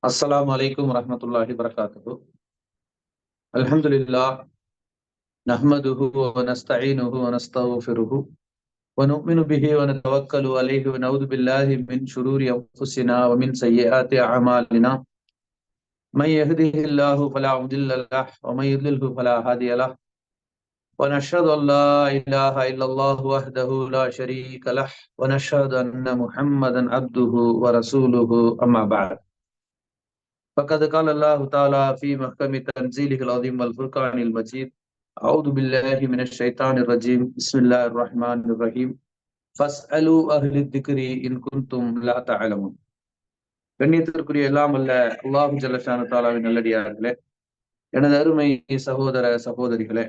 அஸ்ஸலாமு அலைக்கும் வரஹ்மத்துல்லாஹி வபரகாத்துஹு. அல்ஹம்துலில்லாஹ் நஹ்மதுஹு வ நஸ்தஈனுஹு வ நஸ்தக்ஃபிருஹு வ நு'மினு பிஹி வ நதவக்கலு அலைஹி வ நஊது பில்லாஹி மின் ஷுரூரி அன்ஃபுஸினா வ மின் ஸய்யிஆத்தி அஅமாலினா. மன் யஹ்திஹில்லாஹு ஃபலா முதில்ல லஹு வ மன் யுத்லில்ஹு ஃபலா ஹாதிய லஹு. வ நஷ்ஹது அன் லா இலாஹா இல்லல்லாஹு வஹ்தஹு லா ஷரீக லஹு வ நஷ்ஹது அன்ன முஹம்மதன் அப்துஹு வ ரசூலுஹு அம்மா பஅத். فقد قال الله تعالى في محكم تنزيله العظيم والفرقان المجيد. أعوذ بالله من الشيطان الرجيم. بسم الله الرحمن الرحيم. فاسألوا أهل الذكر إن كنتم لا تعلمون. கண்ணியத்திற்குரிய எல்லாம் அல்ல அல்லாஹு ஜல்லஷானு தாலாவின் நல்லடியார்களே, எனது அருமை சகோதர சகோதரிகளே,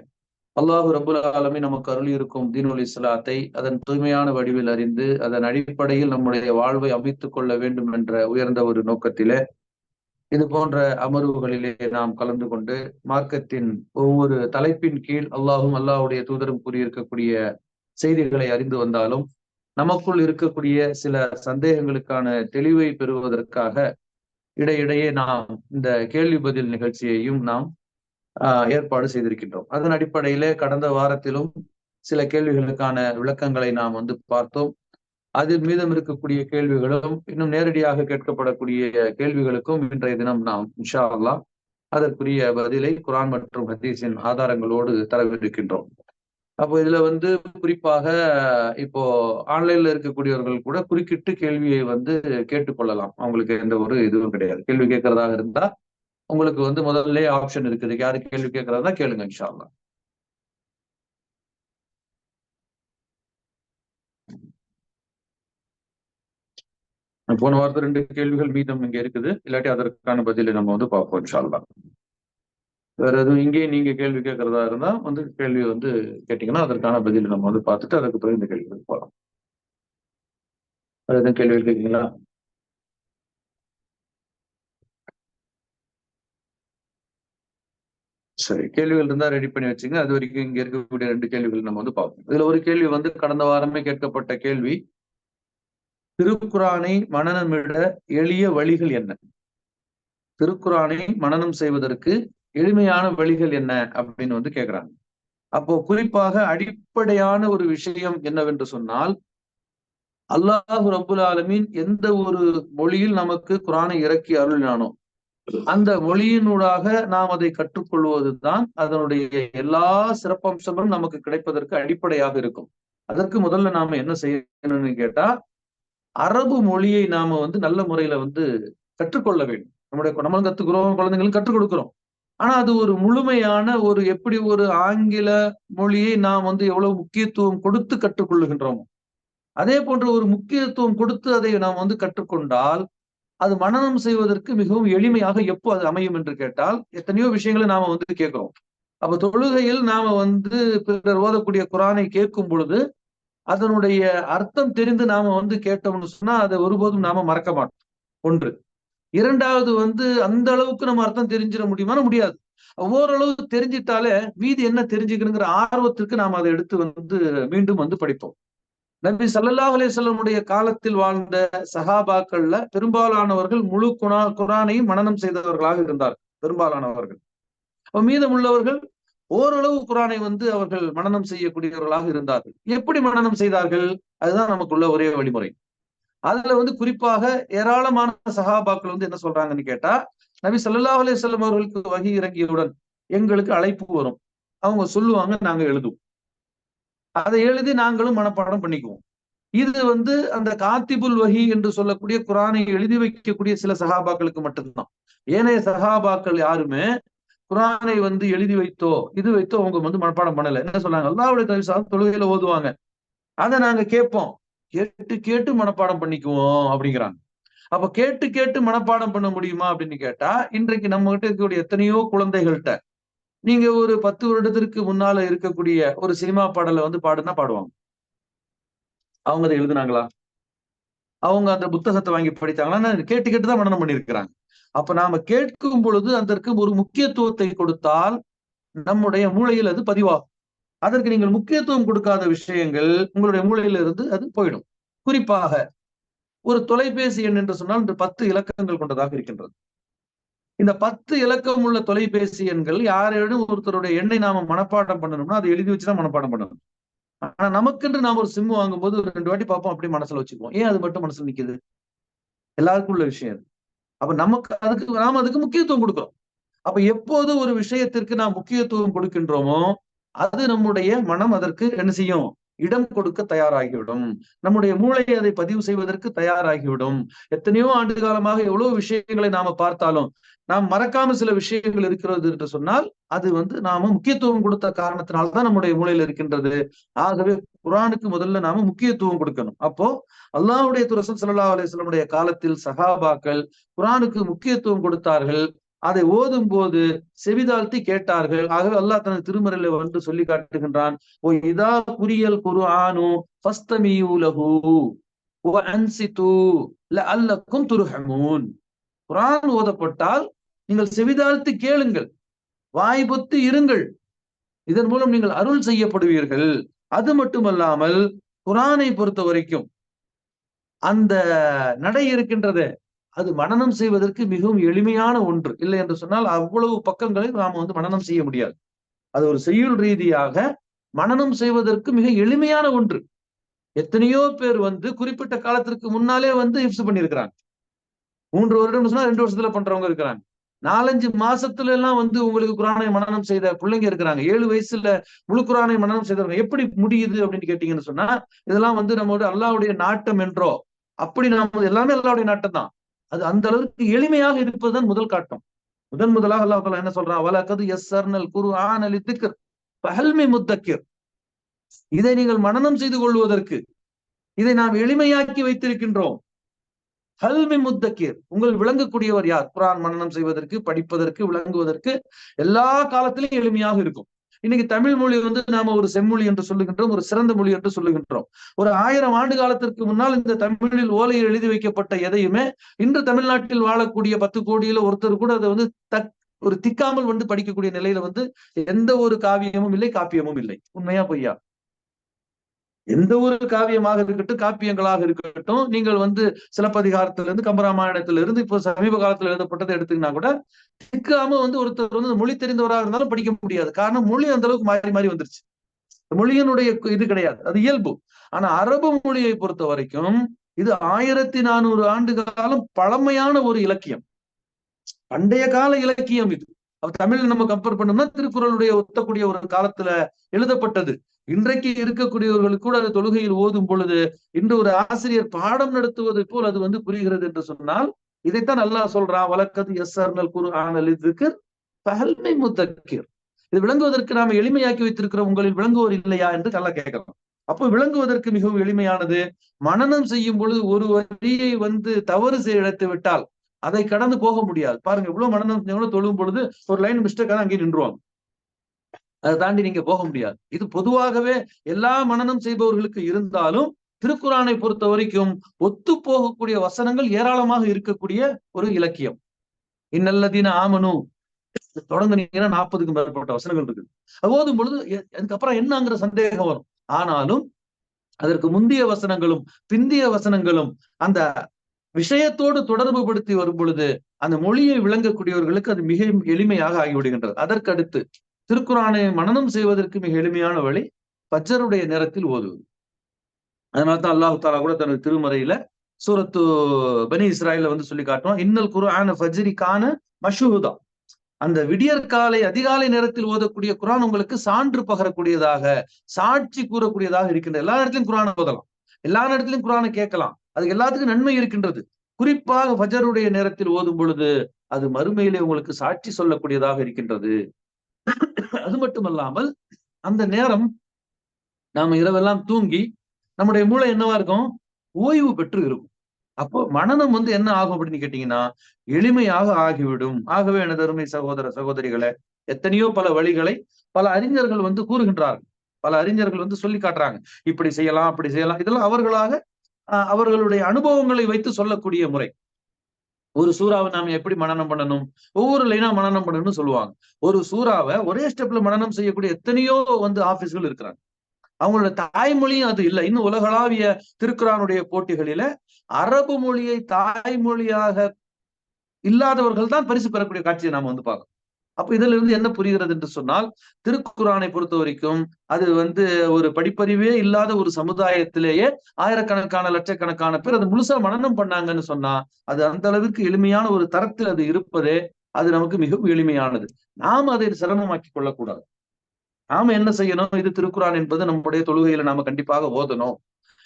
அல்லாஹு ரப்புல் ஆலமீன் நமக்கு அருளி இருக்கும் தீனுல் இஸ்லாத்தை அதன் தூய்மையான வடிவில் அறிந்து அதன் அடிப்படையில் நம்முடைய வாழ்வை அமைத்துக் கொள்ள வேண்டும் என்ற உயர்ந்த ஒரு நோக்கத்திலே இது போன்ற அமர்வுகளிலே நாம் கலந்து கொண்டு மார்க்கத்தின் ஒவ்வொரு தலைப்பின் கீழ் அல்லாஹும் அல்லாஹ்வுடைய தூதரும் கூறியிருக்கக்கூடிய செய்திகளை அறிந்து வந்தாலும் நமக்குள் இருக்கக்கூடிய சில சந்தேகங்களுக்கான தெளிவை பெறுவதற்காக இடையிடையே நாம் இந்த கேள்வி பதில் நிகழ்ச்சியையும் நாம் ஏற்பாடு செய்திருக்கின்றோம். அதன் அடிப்படையிலே கடந்த வாரத்திலும் சில கேள்விகளுக்கான விளக்கங்களை நாம் பார்த்தோம். அதில் மீதம் இருக்கக்கூடிய கேள்விகளும் இன்னும் நேரடியாக கேட்கப்படக்கூடிய கேள்விகளுக்கும் இன்றைய தினம் நாம் இன்ஷா அல்லாஹ் அதற்குரிய பதிலை குர்ஆன் மற்றும் ஹதீஸின் ஆதாரங்களோடு தரவிருக்கின்றோம். அப்போ இதுல குறிப்பாக இப்போ ஆன்லைன்ல இருக்கக்கூடியவர்கள் கூட குறுக்கிட்டு கேள்வியை கேட்டுக்கொள்ளலாம். அவங்களுக்கு எந்த ஒரு இதுவும் கிடையாது. கேள்வி கேட்கறதாக இருந்தா உங்களுக்கு முதல்ல ஆப்ஷன் இருக்குது. யாரு கேள்வி கேட்கறதா கேளுங்க இன்ஷா அல்லாஹ். போன வாரத்துல 2 கேள்விகள் மீதம் இங்க இருக்குது. இல்லாட்டி அதற்கான பதிலை நம்ம பார்ப்போம் இன்ஷா அல்லாஹ். வேற எதுவும் இங்கே நீங்க கேள்வி கேட்கறதா இருந்தா கேள்வி கேட்டீங்கன்னா அதற்கான பதில் நம்ம பார்த்துட்டு அதுக்கு பிறகு இந்த கேள்விகளுக்கு போகலாம். வேற எதுவும் கேள்வி கேட்கீங்களா? சரி, கேள்விகள் இருந்தா ரெடி பண்ணி வச்சுங்க. அது வரைக்கும் இங்க இருக்கக்கூடிய 2 கேள்விகள் நம்ம பார்ப்போம். இதுல ஒரு கேள்வி கடந்த வாரமே கேட்கப்பட்ட கேள்வி. திருக்குரானை மனனமிட எளிய வழிகள் என்ன? திருக்குரானை மனனம் செய்வதற்கு எளிமையான வழிகள் என்ன அப்படின்னு கேக்குறாங்க. அப்போ குறிப்பாக அடிப்படையான ஒரு விஷயம் என்னவென்று சொன்னால், அல்லாஹ் ரப்புல் ஆலமீன் எந்த ஒரு மொழியில் நமக்கு குரானை இறக்கி அருளினானோ அந்த மொழியினூடாக நாம் அதை கற்றுக்கொள்வதுதான் அதனுடைய எல்லா சிறப்பம்சங்களும் நமக்கு கிடைப்பதற்கு அடிப்படையாக இருக்கும். அதற்கு முதல்ல நாம என்ன செய்யணும்னு கேட்டா, அரபு மொழியை நாம நல்ல முறையில கற்றுக்கொள்ள வேண்டும். நம்மளும் கத்துக்கிறோம், குழந்தைகளும் கற்றுக் கொடுக்கிறோம். ஆனா அது ஒரு முழுமையான எப்படி ஒரு ஆங்கில மொழியை நாம் எவ்வளவு முக்கியத்துவம் கொடுத்து கற்றுக்கொள்ளுகின்றோமோ அதே போன்ற ஒரு முக்கியத்துவம் கொடுத்து அதை நாம் கற்றுக்கொண்டால் அது மனனம் செய்வதற்கு மிகவும் எளிமையாக எப்போ அது அமையும் என்று கேட்டால், எத்தனையோ விஷயங்களை நாம கேட்கிறோம். அப்ப தொழுகையில் நாம பிறர் ஓதக்கூடிய குரானை கேட்கும் பொழுது அதனுடைய அர்த்தம் தெரிந்து நாம கேட்டோம்னு சொன்னா அதை ஒருபோதும் நாம மறக்க மாட்டோம். ஒன்று. இரண்டாவது அந்த அளவுக்கு நம்ம அர்த்தம் தெரிஞ்சிட முடியுமானா முடியாது. ஓரளவு தெரிஞ்சிட்டாலே மீதி என்ன தெரிஞ்சுக்கணுங்கிற ஆர்வத்திற்கு நாம் அதை எடுத்து மீண்டும் படிப்போம். நபி ஸல்லல்லாஹு அலைஹி வஸல்லமுடைய காலத்தில் வாழ்ந்த சஹாபாக்கள்ல பெரும்பாலானவர்கள் முழு குரானையும் மனனம் செய்தவர்களாக இருந்தார். பெரும்பாலானவர்கள். மீதம் உள்ளவர்கள் ஓரளவு குரானை அவர்கள் மனனம் செய்யக்கூடியவர்களாக இருந்தார்கள். எப்படி மனனம் செய்தார்கள்? அதுதான் நமக்குள்ள ஒரே வழிமுறை. அதுல குறிப்பாக ஏராளமான சஹாபாக்கள் என்ன சொல்றாங்கன்னு கேட்டா, நபி ஸல்லல்லாஹு அலைஹி வஸல்லம் அவர்களுக்கு வஹி இறங்கியவுடன் எங்களுக்கு அழைப்பு வரும். அவங்க சொல்லுவாங்க, நாங்க எழுதுவோம். அதை எழுதி நாங்களும் மனப்பாடம் பண்ணிக்குவோம். இது அந்த காத்திபுல் வஹி என்று சொல்லக்கூடிய குரானை எழுதி வைக்கக்கூடிய சில சஹாபாக்களுக்கு மட்டும்தான். ஏனைய சஹாபாக்கள் யாருமே குரானை எழுதி வைத்தோ இது வைத்தோ அவங்க மனப்பாடம் பண்ணல. என்ன சொன்னாங்க? அல்லாஹ்வுடைய தூதர் தொழுகையில ஓதுவாங்க, அதை நாங்க கேட்போம், கேட்டு கேட்டு மனப்பாடம் பண்ணிக்குவோம் அப்படிங்கிறாங்க. அப்ப கேட்டு கேட்டு மனப்பாடம் பண்ண முடியுமா அப்படின்னு கேட்டா, இன்றைக்கு நம்ம கிட்ட இருக்கக்கூடிய எத்தனையோ குழந்தைகள்கிட்ட நீங்க ஒரு 10 வருடத்திற்கு முன்னால இருக்கக்கூடிய ஒரு சினிமா பாடலை பாடுனா பாடுவாங்க. அவங்க அதை எழுதுனாங்களா? அவங்க அந்த புத்தகத்தை வாங்கி படித்தாங்கன்னா கேட்டு கேட்டுதான் மனனம் பண்ணியிருக்கிறாங்க. அப்ப நாம கேட்கும் பொழுது அதற்கு ஒரு முக்கியத்துவத்தை கொடுத்தால் நம்முடைய மூளையில் அது பதிவாகும். அதற்கு நீங்கள் முக்கியத்துவம் கொடுக்காத விஷயங்கள் உங்களுடைய மூளையில இருந்து அது போயிடும். குறிப்பாக ஒரு தொலைபேசி எண் என்று சொன்னால் 10 இலக்கங்கள் கொண்டதாக இருக்கின்றது. இந்த 10 இலக்கம் உள்ள தொலைபேசி எண்கள் யாரேனும் ஒருத்தருடைய எண்ணை நாம மனப்பாடம் பண்ணணும்னா அதை எழுதி வச்சுதான் மனப்பாடம் பண்ணணும். ஆனா நமக்கென்று நாம ஒரு சிம் வாங்கும்போது ஒரு 2 வாட்டி பார்ப்போம், அப்படியே மனசுல வச்சுக்குவோம். ஏன் அது மட்டும் மனசுல நிக்குது? எல்லாருக்கும் உள்ள விஷயம் அது. அப்ப நமக்கு நாம அதுக்கு முக்கியத்துவம் கொடுக்கிறோம். அப்ப எப்போது ஒரு விஷயத்திற்கு நாம் முக்கியத்துவம் கொடுக்கின்றோமோ அது நம்முடைய மனம் அதற்கு என்ன செய்யும்? இடம் கொடுக்க தயாராகிவிடும். நம்முடைய மூளை அதை பதிவு செய்வதற்கு தயாராகிவிடும். எத்தனையோ ஆண்டு காலமாக எவ்வளவு விஷயங்களை நாம பார்த்தாலும் நாம் மறக்காம சில விஷயங்கள் இருக்கிறது என்று சொன்னால் அது நாம முக்கியத்துவம் கொடுத்த காரணத்தினால்தான் நம்முடைய மூளையில் இருக்கின்றது. ஆகவே குர்ஆனுக்கு முதல்ல நாம முக்கியத்துவம் கொடுக்கணும். அப்போ அல்லாஹ்வுடைய ரசூல் ஸல்லல்லாஹு அலைஹி வஸல்லம் காலத்தில் சஹாபாக்கள் குர்ஆனுக்கு முக்கியத்துவம் கொடுத்தார்கள். அதை ஓதும் போது செவிதாழ்த்தி கேட்டார்கள். ஆகவே அல்லாஹ் தனது திருமறையில சொல்லி காட்டுகின்றான், ஓ இதா குரியல் குர்ஆனு ஃபஸ்தமியூ லஹு வ அன்சிது லஅல்லக்கும் துர்ஹமூன். குர்ஆன் ஓதப்பட்டால் நீங்கள் செவிதாழ்த்தி கேளுங்கள், வாய் பொத்தி இருங்கள், இதன் மூலம் நீங்கள் அருள் செய்யப்படுவீர்கள். அது மட்டுமல்லாமல் குர்ஆனை பொறுத்த வரைக்கும் அந்த நடை இருக்கின்றது, அது மனனம் செய்வதற்கு மிகவும் எளிமையான ஒன்று. இல்லை என்று சொன்னால் அவ்வளவு பக்கங்களை நாம மனனம் செய்ய முடியாது. அது ஒரு செய்யுள் ரீதியாக மனனம் செய்வதற்கு மிக எளிமையான ஒன்று. எத்தனையோ பேர் குறிப்பிட்ட காலத்திற்கு முன்னாலே ஹிஃப்ஸ் பண்ணியிருக்கிறாங்க. 3 வருடம் சொன்னா 2 வருஷத்துல பண்றவங்க இருக்கிறாங்க. 4-5 மாசத்துல எல்லாம் உங்களுக்கு குர்ஆனை மனனம் செய்த பிள்ளைங்க இருக்கிறாங்க. 7 வயசுல முழு குர்ஆனை மனனம் செய்தவங்க. எப்படி முடியுது அப்படின்னு கேட்டீங்கன்னு சொன்னா, இதெல்லாம் நம்மோட அல்லாஹ்வுடைய நாட்டம் என்றோ, அப்படி நாம எல்லாமே அல்லாஹ்வுடைய நாட்டம் தான். அது அந்த அளவுக்கு எளிமையாக இருப்பதுதான் முதல் காட்டம். முதலாக அல்லாஹ் தஆலா என்ன சொல்றான்? வலகத் யஸ்ஸர்னல் குர்ஆன லித்க்ர் ஃபஹல் மின் முத்தக்கிர். இதை நீங்கள் மனனம் செய்து கொள்வதற்கு இதை நாம் எளிமையாக்கி வைத்திருக்கின்றோம். ஹல் மின் முத்தக்கிர், உங்கள் விளங்கக்கூடியவர் யார்? குர்ஆன் மனனம் செய்வதற்கு, படிப்பதற்கு, விளங்குவதற்கு எல்லா காலத்திலும் எளிமையாக இருக்கும். இன்னைக்கு தமிழ் மொழி நாம ஒரு செம்மொழி என்று சொல்லுகின்றோம், ஒரு சிறந்த மொழி என்று சொல்லுகின்றோம். ஒரு 1000 ஆண்டு காலத்திற்கு முன்னால் இந்த தமிழில் ஓலையில் எழுதி வைக்கப்பட்ட எதையுமே இன்று தமிழ்நாட்டில் வாழக்கூடிய 10 கோடியில ஒருத்தர் கூட அதை ஒரு திக்காமல் படிக்கக்கூடிய நிலையில எந்த ஒரு காவியமும் இல்லை, காப்பியமும் இல்லை. உண்மையா பொய்யா? எந்த ஒரு காவியமாக இருக்கட்டும், காப்பியங்களாக இருக்கட்டும், நீங்கள் சிலப்பதிகாரத்திலிருந்து, கம்பராமாயணத்திலிருந்து இப்போ சமீப காலத்தில் எழுதப்பட்டதை எடுத்தீங்கன்னா கூட திக்காம ஒருத்தர் மொழி தெரிந்தவராக இருந்தாலும் படிக்க முடியாது. காரணம், மொழி அந்த அளவுக்கு மாறி மாறி வந்துருச்சு. மொழியினுடைய இது கிடையாது, அது இயல்பு. ஆனா அரபு மொழியை பொறுத்த வரைக்கும் இது 1400 ஆண்டு காலம் பழமையான ஒரு இலக்கியம், பண்டைய கால இலக்கியம் இது. தமிழ் நம்ம கம்பேர் பண்ணோம்னா திருக்குறளுடைய ஒத்தக்கூடிய ஒரு காலத்துல எழுதப்பட்டது. இன்றைக்கு இருக்கக்கூடியவர்களுக்கு கூட அது தொழுகையில் ஓதும் பொழுது இன்று ஒரு ஆசிரியர் பாடம் நடத்துவது போல் அது புரிகிறது என்று சொன்னால், இதைத்தான் அல்லாஹ் சொல்றான், வலக்கத் யஸ்ஸர்னல் குர்ஆன லித்க்ர் ஃபஹல் மின் முத்தக்கிர். இது விளங்குவதற்கு நாம எளிமையாக்கி வைத்திருக்கிறோம், உங்களில் விளங்குவோர் இல்லையா என்று அல்லாஹ் கேட்கிறோம். அப்போ விளங்குவதற்கு மிகவும் எளிமையானது. மனனம் செய்யும் பொழுது ஒரு வரியை தவறு இழைத்து விட்டால் அதை கடந்து போக முடியாது. பாருங்க, இவ்வளவு மனனம் தொழும் பொழுது ஒரு லைன் மிஸ்டேக்காக அங்கே நின்றுவாங்க. அதை தாண்டி நீங்க போக முடியாது. இது பொதுவாகவே எல்லா மனனம் செய்பவர்களுக்கு இருந்தாலும் திருக்குர்ஆனை பொறுத்த வரைக்கும் ஒத்து போகக்கூடிய வசனங்கள் ஏராளமாக இருக்கக்கூடிய ஒரு இலக்கியம். இன்னல்லதீன ஆமனு தொடங்குனீங்கன்னா 40க்கும் மேற்பட்ட வசனங்கள் இருக்கு. ஓதும் பொழுது அதுக்கப்புறம் என்னங்கிற சந்தேகம் வரும். ஆனாலும் அதற்கு முந்தைய வசனங்களும் பிந்திய வசனங்களும் அந்த விஷயத்தோடு தொடர்பு படுத்தி வரும் பொழுது அந்த மொழியை விளங்கக்கூடியவர்களுக்கு அது மிக எளிமையாக ஆகிவிடுகின்றது. அதற்கடுத்து திருக்குர்ஆனை மனனம் செய்வதற்கு மிக எளிமையான வழி ஃபஜ்ருடைய நேரத்தில் ஓதுவது. அதனால்தான் அல்லாஹ் தஆலா கூட தனது திருமறையில சூரத்து பனி இஸ்ராயீல்ல சொல்லி காட்டுவான், இன்னல் குர்ஆன ஃபஜ்ரி கான மஷ்ஹூதா. அந்த விடியற் காலை அதிகாலை நேரத்தில் ஓதக்கூடிய குர்ஆன் உங்களுக்கு சான்று பகரக்கூடியதாக, சாட்சி கூறக்கூடியதாக இருக்கின்றது. எல்லா இடத்திலும் குர்ஆனை ஓதலாம், எல்லா இடத்திலும் குர்ஆனை கேட்கலாம், அதுக்கு எல்லாத்துக்கும் நன்மை இருக்கின்றது. குறிப்பாக ஃபஜ்ருடைய நேரத்தில் ஓதும் பொழுது அது மறுமையிலே உங்களுக்கு சாட்சி சொல்லக்கூடியதாக இருக்கின்றது. அது மட்டுமல்லாமல் அந்த நேரம் நாம இரவெல்லாம் தூங்கி நம்முடைய மூளை என்னவா இருக்கும்? ஓய்வு பெற்று இருக்கும். அப்போ மனனம் என்ன ஆகும் அப்படின்னு கேட்டீங்கன்னா எளிமையாக ஆகிவிடும். ஆகவே எனது அருமை சகோதர சகோதரிகளை, எத்தனையோ பல வழிகளை பல அறிஞர்கள் கூறுகின்றார்கள். பல அறிஞர்கள் சொல்லி காட்டுறாங்க, இப்படி செய்யலாம், அப்படி செய்யலாம். இதெல்லாம் அவர்களுடைய அனுபவங்களை வைத்து சொல்லக்கூடிய முறை. ஒரு சூறாவை நாம எப்படி மனனம் பண்ணணும், ஒவ்வொரு லைனா மனனம் பண்ணணும்னு சொல்லுவாங்க. ஒரு சூறாவை ஒரே ஸ்டெப்ல மனனம் செய்யக்கூடிய எத்தனையோ ஆபீஸ்கள் இருக்கிறாங்க. அவங்களோட தாய்மொழியும் அது இல்லை. இன்னும் உலகளாவிய திருக்குர்ஆனுடைய போட்டிகளில அரபு மொழியை தாய்மொழியாக இல்லாதவர்கள் தான் பரிசு பெறக்கூடிய காட்சியை நாம வந்து பார்க்கணும். அப்ப இதுல இருந்து என்ன புரிகிறது என்று சொன்னால், திருக்குர்ஆனை பொறுத்த வரைக்கும் அது ஒரு படிப்பறிவே இல்லாத ஒரு சமுதாயத்திலேயே ஆயிரக்கணக்கான லட்சக்கணக்கான பேர் அது முழுசா மனனம் பண்ணாங்கன்னு சொன்னா, அது அந்த அளவுக்கு எளிமையான ஒரு தரத்தில் அது இருப்பதே அது நமக்கு மிகவும் எளிமையானது. நாம் அதை சிரமமாக்கி கொள்ளக்கூடாது. நாம என்ன செய்யணும்? இது திருக்குர்ஆன் என்பது நம்முடைய தொழுகையில நாம கண்டிப்பாக ஓதணும்.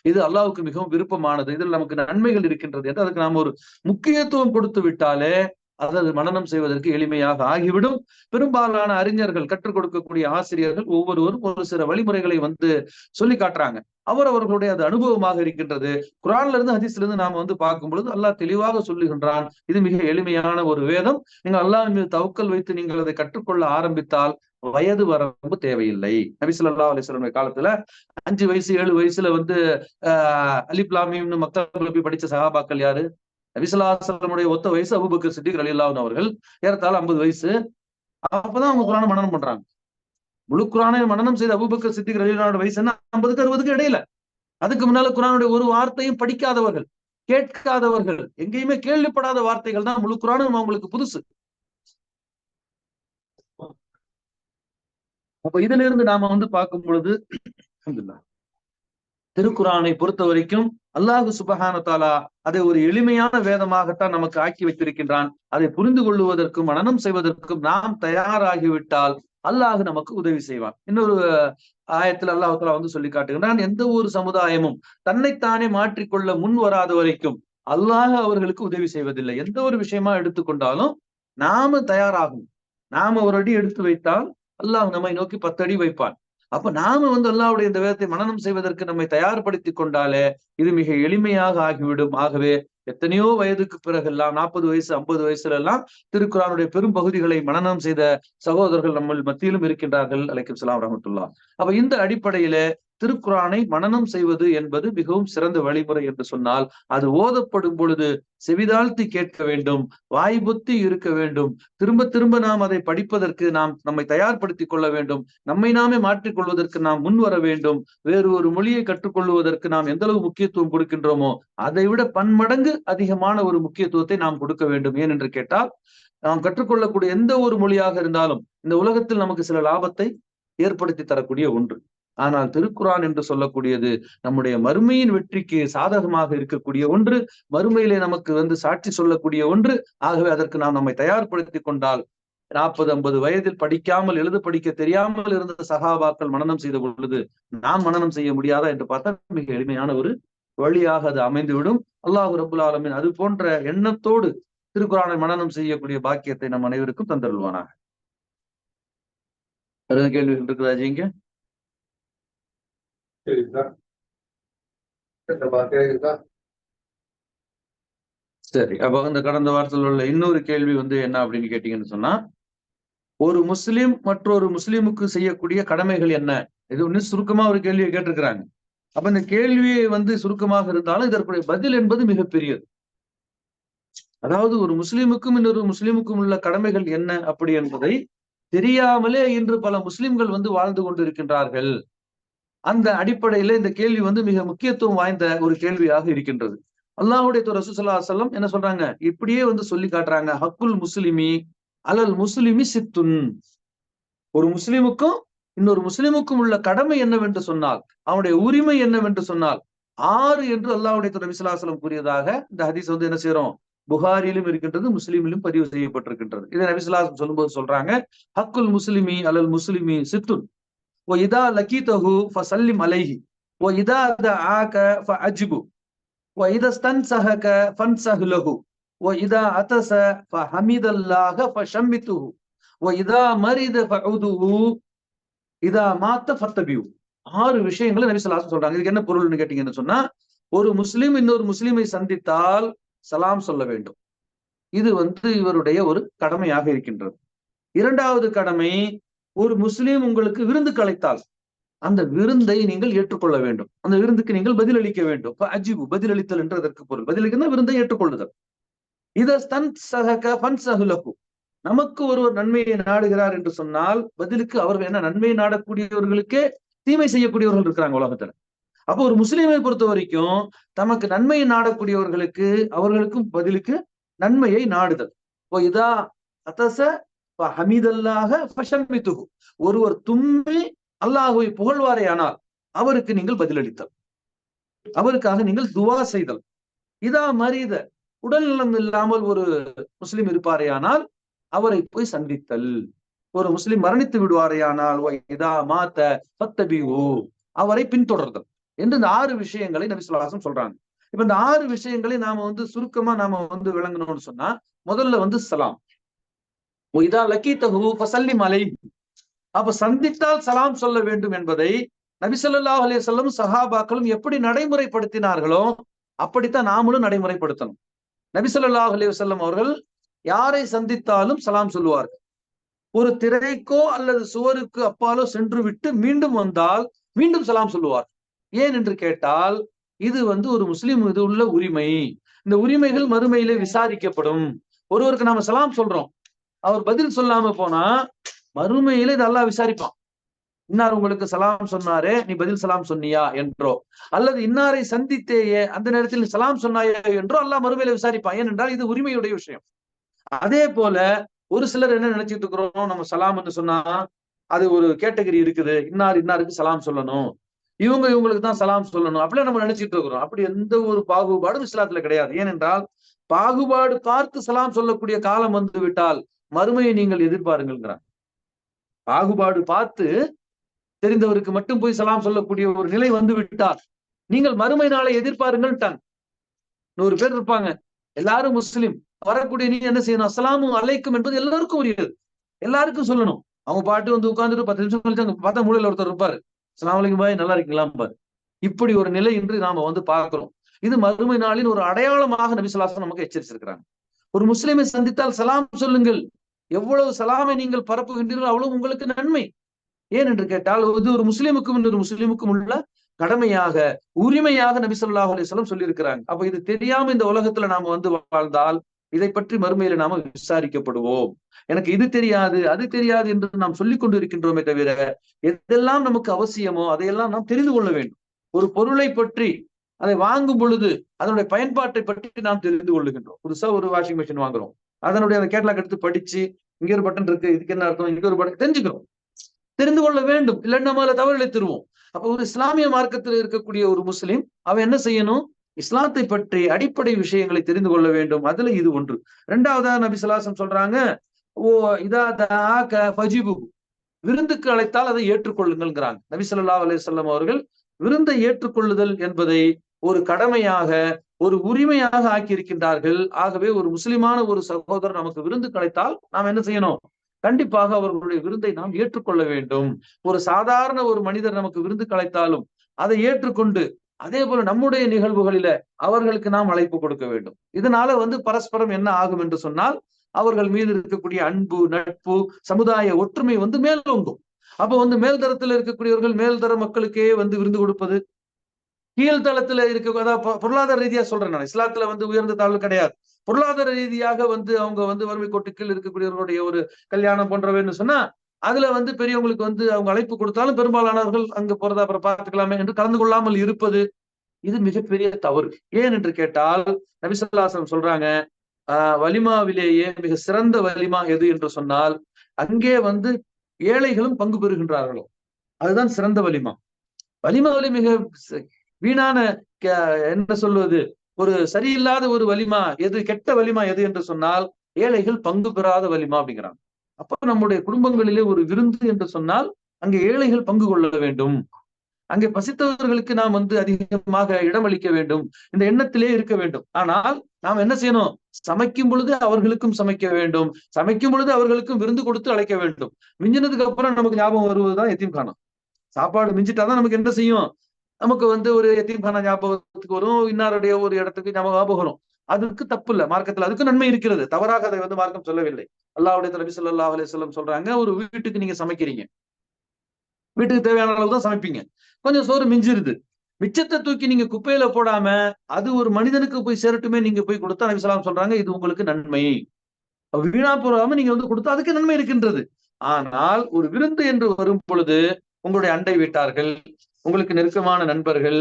இது அல்லாஹ்வுக்கு மிகவும் விருப்பமானது. இதில் நமக்கு நன்மைகள் இருக்கின்றது என்று அதுக்கு நாம் ஒரு முக்கியத்துவம் கொடுத்து விட்டாலே அது மனனம் செய்வதற்கு எளிமையாக ஆகிவிடும். பெரும்பாலான அறிஞர்கள், கற்றுக் கொடுக்கக்கூடிய ஆசிரியர்கள் ஒவ்வொருவரும் ஒரு சில வழிமுறைகளை சொல்லி காட்டுறாங்க. அவர்களுடைய அது அனுபவமாக இருக்கின்றது. குர்ஆன்ல இருந்து ஹதீஸ்ல இருந்து நாம பார்க்கும் பொழுது அல்லாஹ் தெளிவாக சொல்லுகின்றான். இது மிக எளிமையான ஒரு வேதம். நீங்கள் அல்லாஹ்வின் மீது தவக்கல் வைத்து நீங்கள் அதை கற்றுக்கொள்ள ஆரம்பித்தால் வயது வரம்பு தேவையில்லை. நபி ஸல்லல்லாஹு அலைஹி வஸல்லம் காலத்துல 5 வயசு 7 வயசுல அலிஃப் லாம் மீம்னு மக்தப்ல போய் படிச்ச சஹாபாக்கள் யாரு? நபி ஸல்லல்லாஹு அலைஹி வஸல்லமுடைய ஒத்த வயசு அபூபக்கர் சித்திக் ரலியல்லாஹு அன்ஹு அவர்கள். ஏறத்தாழ 50 வயசு. அப்பதான் அவங்க குர்ஆனை மனனம் பண்றாங்க. முழு குர்ஆனை மனனம் செய்த அபூபக்கர் சித்திக் ரலியல்லாஹு அன்ஹு வயசு என்ன? 50க்கு 60க்கு இடையில. அதுக்கு முன்னால குர்ஆனுடைய ஒரு வார்த்தையும் படிக்காதவர்கள், கேட்காதவர்கள், எங்கேயுமே கேள்விப்படாத வார்த்தைகள் தான் முழு குர்ஆனும் அவங்களுக்கு புதுசு. அப்ப இதுல இருந்து நாம பார்க்கும் பொழுது அல்ஹம்துலில்லாஹ், திருக்குர்ஆனை பொறுத்த வரைக்கும் அல்லாஹ் சுப்ஹானஹு வ தஆலா அதை ஒரு எளிமையான வேதமாகத்தான் நமக்கு ஆக்கி வைத்திருக்கின்றான். அதை புரிந்து கொள்வதற்கும் மனனம் செய்வதற்கும் நாம் தயாராகிவிட்டால் அல்லாஹ் நமக்கு உதவி செய்வான். இன்னொரு ஆயத்தில் அல்லாஹ் தஆலா சொல்லி காட்டுகின்றான், எந்த ஒரு சமுதாயமும் தன்னைத்தானே மாற்றிக்கொள்ள முன் வராத வரைக்கும் அல்லாஹ் அவர்களுக்கு உதவி செய்வதில்லை. எந்த ஒரு விஷயமா எடுத்துக்கொண்டாலும் நாம தயாராகும். நாம ஒரு அடி எடுத்து வைத்தால் அல்லாஹ் நம்மை நோக்கி 10 அடி வைப்பான். அப்ப நாம அல்லாஹ்வுடைய இந்த வேதத்தை மனனம் செய்வதற்கு நம்மை தயார்படுத்திக் கொண்டாலே இது மிக எளிமையாக ஆகிவிடும். ஆகவே எத்தனையோ வயதுக்கு பிறகெல்லாம் 40 வயசு 50 வயசுல எல்லாம் திருக்குர்ஆனுடைய பெரும் பகுதிகளை மனனம் செய்த சகோதரர்கள் நம்ம மத்தியிலும் இருக்கின்றார்கள். அலைக்கும் ஸலாம் ரஹ்மத்துல்லாஹ். அப்ப இந்த அடிப்படையில திருக்குர்ஆனை மனனம் செய்வது என்பது மிகவும் சிறந்த வழிமுறை என்று சொன்னால், அது ஓதப்படும் பொழுது செவிதாழ்த்தி கேட்க வேண்டும், வாய் பொத்தி இருக்க வேண்டும். திரும்ப திரும்ப நாம் அதை படிப்பதற்கு நாம் நம்மை தயார்படுத்திக் கொள்ள வேண்டும். நம்மை நாமே மாற்றிக் கொள்வதற்கு நாம் முன் வர வேண்டும். வேறு ஒரு மொழியை கற்றுக்கொள்வதற்கு நாம் எந்த அளவு முக்கியத்துவம் கொடுக்கின்றோமோ அதை விட பன்மடங்கு அதிகமான ஒரு முக்கியத்துவத்தை நாம் கொடுக்க வேண்டும். ஏன் என்று கேட்டால், நாம் கற்றுக்கொள்ளக்கூடிய எந்த ஒரு மொழியாக இருந்தாலும் இந்த உலகத்தில் நமக்கு சில லாபத்தை ஏற்படுத்தி தரக்கூடிய ஒன்று. ஆனால் திருக்குர்ஆன் என்று சொல்லக்கூடியது நம்முடைய மறுமையின் வெற்றிக்கு சாதகமாக இருக்கக்கூடிய ஒன்று, மறுமையிலே நமக்கு சாட்சி சொல்லக்கூடிய ஒன்று. ஆகவே அதற்கு நாம் நம்மை தயார்படுத்திக் கொண்டால் 40 50 வயதில் படிக்காமல் எழுத படிக்க தெரியாமல் இருந்த சஹாபாக்கள் மனனம் செய்த பொழுது நாம் மனனம் செய்ய முடியாதா என்று பார்த்தால் மிக எளிமையான ஒரு வழியாக அது அமைந்துவிடும். அல்லாஹ் ரப்புல் ஆலமீன் அது போன்ற எண்ணத்தோடு திருக்குர்ஆனை மனனம் செய்யக்கூடிய பாக்கியத்தை நம் அனைவருக்கும் தந்தருள்வானாக. கேள்விகள் இருக்குதா ஜிங்க? சரி, அப்ப கடந்த வாரத்தில் உள்ள இன்னொரு கேள்வி என்ன அப்படின்னு கேட்டீங்கன்னு சொன்னா, ஒரு முஸ்லிம் மற்றொரு முஸ்லிமுக்கு செய்யக்கூடிய கடமைகள் என்ன? இது சுருக்கமா ஒரு கேள்வியை கேட்டிருக்கிறாங்க. அப்ப இந்த கேள்வியை சுருக்கமாக இருந்தாலும் இதற்குரிய பதில் என்பது மிகப்பெரியது. அதாவது ஒரு முஸ்லிமுக்கும் இன்னொரு முஸ்லிமுக்கும் உள்ள கடமைகள் என்ன அப்படி என்பதை தெரியாமலே இன்று பல முஸ்லிம்கள் வாழ்ந்து கொண்டிருக்கின்றார்கள். அந்த அடிப்படையில இந்த கேள்வி மிக முக்கியத்துவம் வாய்ந்த ஒரு கேள்வியாக இருக்கின்றது. அல்லாஹ்வுடைய தூதர் ரசூல் ஸல்லல்லாஹு அலைஹி வஸல்லம் என்ன சொல்றாங்க? இப்படியே சொல்லி காட்டுறாங்க, ஹக்குல் முஸ்லிமி அலல் முஸ்லிமி சித்துன். ஒரு முஸ்லிமுக்கும் இன்னொரு முஸ்லிமுக்கும் உள்ள கடமை என்னவென்று சொன்னால், அவனுடைய உரிமை என்னவென்று சொன்னால் 6 என்று அல்லாஹ்வுடைய தூதர் நபி ஸல்லல்லாஹு அலைஹி வஸல்லம் கூறியதாக இந்த ஹதீஸ் என்ன செய்றோம்? புகாரியிலும் இருக்கின்றது, முஸ்லிமிலும் பதிவு செய்யப்பட்டிருக்கின்றது. இதை நபி ஸல்லல்லாஹு அலைஹி வஸல்லம் சொல்லும்போது சொல்றாங்க, ஹக்குல் முஸ்லிமி அலல் முஸ்லிமி சித்துன் وإذا لقيته فسلم عليه وإذا دعاك فأجبه وإذا استنصحك فانصح له وإذا عطس فحمد الله فشمته وإذا مرض فعوده إذا مات فاتبعه. 6 விஷயங்களை நபி ஸல்லல்லாஹு அலைஹி வஸல்லம் சொல்றாங்க. இதுக்கு என்ன பொருள்னு கேட்டீங்கன்னு சொன்னா, ஒரு முஸ்லிம் இன்னொரு முஸ்லிமை சந்தித்தால் சலாம் சொல்ல வேண்டும். இது இவருடைய ஒரு கடமையாக இருக்கின்றது. இரண்டாவது கடமை, ஒரு முஸ்லிம் உங்களுக்கு விருந்துக்கு அழைத்தால் அந்த விருந்தை நீங்கள் ஏற்றுக்கொள்ள வேண்டும். அந்த விருந்துக்கு நீங்கள் பதிலளிக்க வேண்டும். அஜிபு, பதிலளித்தல் என்று அதற்கு பொருள். பதிலளிக்க விருந்தை ஏற்றுக்கொள்ளுதல். நமக்கு ஒருவர் நன்மையை நாடுகிறார் என்று சொன்னால் பதிலுக்கு அவர்கள் என்ன, நன்மையை நாடக்கூடியவர்களுக்கே தீமை செய்யக்கூடியவர்கள் இருக்கிறாங்க உலகத்துல. அப்போ ஒரு முஸ்லிமை பொறுத்த வரைக்கும் தமக்கு நன்மையை நாடக்கூடியவர்களுக்கு அவர்களுக்கும் பதிலுக்கு நன்மையை நாடுதல். இதா அத்தச ஹமீதல்லாக ஃபஷம்மிதுஹு, ஒருவர் தும்மி அல்லாஹுவை புகழ்வாரேயானால் அவருக்கு நீங்கள் பதிலளித்தல், அவருக்காக நீங்கள் துவா செய்தல். இதா மரீத, உடல் நலம் இல்லாமல் ஒரு முஸ்லிம் இருப்பாரேயானால் அவரை போய் சந்தித்தல். ஒரு முஸ்லிம் மரணித்து விடுவாரேயானால் இதா மாத்த ஃபத்தபிஹு, அவரை பின்தொடர்தல் என்று இந்த 6 விஷயங்களை நபி ஸல்லல்லாஹு அலைஹி வஸல்லம் சொல்றாங்க. இப்ப இந்த 6 விஷயங்களை நாம சுருக்கமா நாம விளங்கணும்னு சொன்னா, முதல்ல சலாம். இதா லக்கீதஹு ஃபஸல்லிம் அலைஹி, அப்ப சந்தித்தால் சலாம் சொல்ல வேண்டும் என்பதை நபி ஸல்லல்லாஹு அலைஹி வஸல்லம் சஹாபாக்களும் எப்படி நடைமுறைப்படுத்தினார்களோ அப்படித்தான் நாமளும் நடைமுறைப்படுத்தணும். நபி ஸல்லல்லாஹு அலைஹி வஸல்லம் அவர்கள் யாரை சந்தித்தாலும் சலாம் சொல்லுவார்கள். ஒரு திரைக்கோ அல்லது சுவருக்கு அப்பாலோ சென்று விட்டு மீண்டும் வந்தால் மீண்டும் சலாம் சொல்லுவார். ஏன் என்று கேட்டால், இது ஒரு முஸ்லிம் இது உள்ள உரிமை. இந்த உரிமைகள் மறுமையிலே விசாரிக்கப்படும். ஒருவருக்கு நாம சலாம் சொல்றோம், அவர் பதில் சொல்லாம போனா மறுமையில இது அல்லாஹ் விசாரிப்பான். இன்னார் உங்களுக்கு சலாம் சொன்னாரே, நீ பதில் சலாம் சொன்னியா என்றோ, அல்லது இன்னாரை சந்தித்தேயே அந்த நேரத்தில் சலாம் சொன்னாயே என்றோ அல்லாஹ் மறுமையில விசாரிப்பான். ஏனென்றால் இது உரிமையுடைய விஷயம். அதே போல ஒரு சிலர் என்ன நினைச்சிட்டு இருக்கிறோம், நம்ம சலாம் என்று சொன்னா அது ஒரு கேட்டகரி இருக்குது, இன்னாருக்கு சலாம் சொல்லணும், இவங்களுக்கு தான் சலாம் சொல்லணும், அப்படிலாம் நம்ம நினைச்சிட்டு இருக்கிறோம். அப்படி எந்த ஒரு பாகுபாடும் இஸ்லாத்துல கிடையாது. ஏனென்றால் பாகுபாடு பார்த்து சலாம் சொல்லக்கூடிய காலம் வந்து விட்டால் மறுமையை நீங்கள் எதிர்பாருங்கிறான். பாகுபாடு பார்த்து தெரிந்தவருக்கு மட்டும் போய் சலாம் சொல்லக்கூடிய ஒரு நிலை வந்து விட்டால் நீங்கள் மறுமை நாளை எதிர்பாருங்கள்ட்டாங்க. 100 பேர் இருப்பாங்க, எல்லாரும் முஸ்லிம், வரக்கூடிய நீங்க என்ன செய்யணும், அஸ்ஸலாமு அலைக்கும் என்பது எல்லாருக்கும் உரியது, எல்லாருக்கும் சொல்லணும். அவங்க பாட்டு உட்கார்ந்துட்டு 10 நிமிஷம் கழிச்சு பார்த்தா மூலையில ஒருத்தர் இருப்பாரு, அஸ்ஸலாமு அலைக்கும் பாய், நல்லா இருக்கீங்களா பாரு. இப்படி ஒரு நிலை இன்று நாம பார்க்கிறோம். இது மறுமை நாளின் ஒரு அடையாளமாக நபி ஸல்லல்லாஹு அலைஹி வஸல்லம் நமக்கு எச்சரிச்சிருக்கிறாங்க. ஒரு முஸ்லிமை சந்தித்தால் சலாம் சொல்லுங்கள். எவ்வளவு சலாமை நீங்கள் பரப்புகின்றீர்கள் அவ்வளவு உங்களுக்கு நன்மை. ஏன் என்று கேட்டால், இது ஒரு முஸ்லிமுக்கும் இன்னொரு முஸ்லிமுக்கும் உள்ள கடமையாக, உரிமையாக நபி ஸல்லல்லாஹு அலைஹி வஸல்லம் சொல்லி இருக்கிறாங்க. அப்ப இது தெரியாம இந்த உலகத்துல நாம வாழ்ந்தால் இதை பற்றி மறுமையில நாம விசாரிக்கப்படுவோம். எனக்கு இது தெரியாது அது தெரியாது என்று நாம் சொல்லிக் கொண்டு இருக்கின்றோமே தவிர, எதெல்லாம் நமக்கு அவசியமோ அதையெல்லாம் நாம் தெரிந்து கொள்ள வேண்டும். ஒரு பொருளை பற்றி, அதை வாங்கும் பொழுது அதனுடைய பயன்பாட்டை பற்றி நாம் தெரிந்து கொள்ளுகின்றோம். புதுசா ஒரு வாஷிங் மிஷின் வாங்குறோம், அதனுடைய அந்த கேட்லாக் எடுத்து படிச்சு, இங்க ஒரு பட்டன் இருக்கு, இதுக்கு என்ன அர்த்தம், இங்க ஒரு பட்டன் தெரிஞ்சுக்கிறோம், தெரிந்து கொள்ள வேண்டும். இல்லைன்னா நம்ம தவறிழைத்துருவோம். அப்ப ஒரு இஸ்லாமிய மார்க்கத்தில் இருக்கக்கூடிய ஒரு முஸ்லிம் அவன் என்ன செய்யணும், இஸ்லாத்தை பற்றி அடிப்படை விஷயங்களை தெரிந்து கொள்ள வேண்டும். அதுல இது ஒன்று. 2வதா நபி ஸல்லல்லாஹு அலைஹி வஸல்லம் சொல்றாங்க, ஓ இதா தஆக ஃபஜிபு, விருந்துக்கு அழைத்தால் அதை ஏற்றுக்கொள்ளுங்கள்ங்கிறாங்க. நபி ஸல்லல்லாஹு அலைஹி வஸல்லம் அவர்கள் விருந்தை ஏற்றுக்கொள்ளுதல் என்பதை ஒரு கடமையாக, ஒரு உரிமையாக ஆக்கி இருக்கின்றார்கள். ஆகவே ஒரு முஸ்லிமான ஒரு சகோதரர் நமக்கு விருந்துக்கு அழைத்தால் நாம் என்ன செய்யணும், கண்டிப்பாக அவர்களுடைய விருந்தை நாம் ஏற்றுக்கொள்ள வேண்டும். ஒரு சாதாரண ஒரு மனிதர் நமக்கு விருந்துக்கு அழைத்தாலும் அதை ஏற்றுக்கொண்டு, அதே போல நம்முடைய நிகழ்வுகளில அவர்களுக்கு நாம் அழைப்பு கொடுக்க வேண்டும். இதனால பரஸ்பரம் என்ன ஆகும் என்று சொன்னால், அவர்கள் மீது இருக்கக்கூடிய அன்பு, நட்பு, சமுதாய ஒற்றுமை மேலோங்கும். அப்ப மேல்தரத்தில் இருக்கக்கூடியவர்கள் மேல்தர மக்களுக்கே விருந்து கொடுப்பது, கீழ்தளத்துல இருக்க, அதாவது பொருளாதார ரீதியா சொல்றேன் நான், இஸ்லாத்துல உயர்ந்த தாழ்வு கிடையாது. பொருளாதார ரீதியாக அவங்க வறுமை கோட்டுக்கு இருக்கக்கூடியவர்களுடைய ஒரு கல்யாணம் போன்றவைன்னு சொன்னா, அதுல பெரியவங்களுக்கு அவங்க அழைப்பு கொடுத்தாலும் பெரும்பாலானவர்கள் அங்க போறதா அப்புறம் பார்த்துக்கலாமே என்று கலந்து கொள்ளாமல் இருப்பது, இது மிகப்பெரிய தவறு. ஏன் என்று கேட்டால், நபி ஸல்லல்லாஹு அலைஹி வஸல்லம் சொல்றாங்க, வலிமாவிலேயே மிக சிறந்த வலிமா எது என்று சொன்னால், அங்கே ஏழைகளும் பங்கு பெறுகின்றார்களோ அதுதான் சிறந்த வலிமா. வலிமாவிலே மிக வீணான, என்ன சொல்வது, ஒரு சரியில்லாத ஒரு வலிமா எது, கெட்ட வலிமா எது என்று சொன்னால், ஏழைகள் பங்கு பெறாத வலிமா அப்படிங்கிறாங்க. அப்ப நம்முடைய குடும்பங்களிலே ஒரு விருந்து என்று சொன்னால் அங்கே ஏழைகள் பங்கு கொள்ள வேண்டும், அங்கே பசித்தவர்களுக்கு நாம் அதிகமாக இடமளிக்க வேண்டும், இந்த எண்ணத்திலே இருக்க வேண்டும். ஆனால் நாம் என்ன செய்யணும், சமைக்கும் பொழுது அவர்களுக்கும் சமைக்க வேண்டும், சமைக்கும் பொழுது அவர்களுக்கும் விருந்து கொடுத்து அழைக்க வேண்டும். மிஞ்சினதுக்கு அப்புறம் நமக்கு ஞாபகம் வருவதுதான் எத்தீம்கானா. சாப்பாடு மிஞ்சிட்டாதான் நமக்கு என்ன செய்யும், நமக்கு ஒரு எத்தீம்கானா ஞாபகத்துக்கு வரும், இன்னாருடைய ஒரு இடத்துக்கு ஞாபகம் வரும். அதுக்கு தப்பு இல்ல, மார்க்கத்துல அதுக்கு நன்மை இருக்கிறது, தவறாக அதை மார்க்கம் சொல்லவில்லை. அல்லாஹ்வுடைய நபி ஸல்லல்லாஹு அலைஹி வஸல்லம் சொல்றாங்க, ஒரு வீட்டுக்கு நீங்க சமைக்கிறீங்க, வீட்டுக்கு தேவையான அளவு தான் சமைப்பீங்க, கொஞ்சம் சோறு மிஞ்சிருது, மிச்சத்தை தூக்கி நீங்க குப்பையில போடாம அது ஒரு மனிதனுக்கு போய் சேரட்டுமே நீங்க போய் கொடுத்தா, நபி ஸல்லல்லாஹு சொல்றாங்க, இது உங்களுக்கு நன்மை. வீணா போடாம நீங்க கொடுத்தா அதுக்கு நன்மை இருக்கின்றது. ஆனால் ஒரு விருந்து என்று வரும் பொழுது உங்களுடைய அண்டை வீட்டார்கள், உங்களுக்கு நெருக்கமான நண்பர்கள்,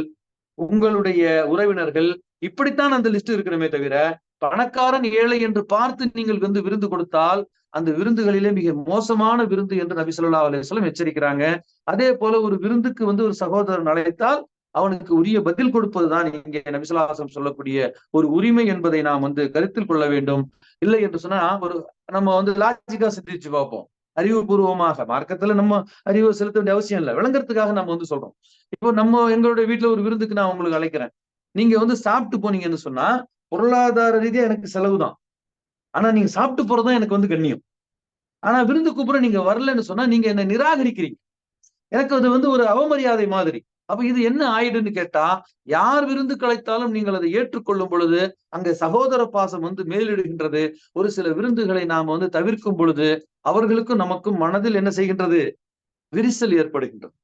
உங்களுடைய உறவினர்கள், இப்படித்தான் அந்த லிஸ்ட் இருக்கணுமே தவிர, பணக்காரன் ஏழை என்று பார்த்து நீங்கள் வந்து விருந்து கொடுத்தால் அந்த விருந்துகளிலே மிக மோசமான விருந்து என்று நபி ஸல்லல்லாஹு அலைஹி வஸல்லம் எச்சரிக்கிறாங்க. அதே போல ஒரு விருந்துக்கு வந்து ஒரு சகோதரன் அழைத்தால் அவனுக்கு உரிய பதில் கொடுப்பதுதான் இங்கே நபி ஸல்லல்லாஹு அலைஹி வஸல்லம் சொல்லக்கூடிய ஒரு உரிமை என்பதை நாம் வந்து கருத்தில் கொள்ள வேண்டும். இல்லை என்று சொன்னா நம்ம வந்து லாஜிக்கா சிந்திச்சு பார்ப்போம். அறிவுபூர்வமாக மார்க்கத்துல நம்ம அறிவு செலுத்த வேண்டிய அவசியம் இல்லை, விளங்குறதுக்காக நம்ம வந்து சொல்றோம். இப்போ எங்களுடைய வீட்டுல ஒரு விருந்துக்கு நான் உங்களுக்கு அழைக்கிறேன். நீங்க வந்து சாப்பிட்டு போனீங்கன்னு சொன்னா பொருளாதார ரீதியா எனக்கு செலவு தான். ஆனா நீங்க சாப்பிட்டு போறதுதான் எனக்கு வந்து கண்ணியம். ஆனா விருந்து கூப்பிட நீங்க வரலன்னு சொன்னா நீங்க என்ன நிராகரிக்கிறீங்க. எனக்கு அது வந்து ஒரு அவமரியாதை மாதிரி. அப்ப இது என்ன ஆயிடுன்னு கேட்டா, யார் விருந்து அழைத்தாலும் நீங்கள் அதை ஏற்றுக்கொள்ளும் பொழுது அங்க சகோதர பாசம் வந்து மேலிடுகின்றது. ஒரு சில விருந்துகளை நாம் வந்து தவிர்க்கும் பொழுது அவர்களுக்கும் நமக்கும் மனதில் என்ன செய்கின்றது? விரிசல் ஏற்படுகின்றது.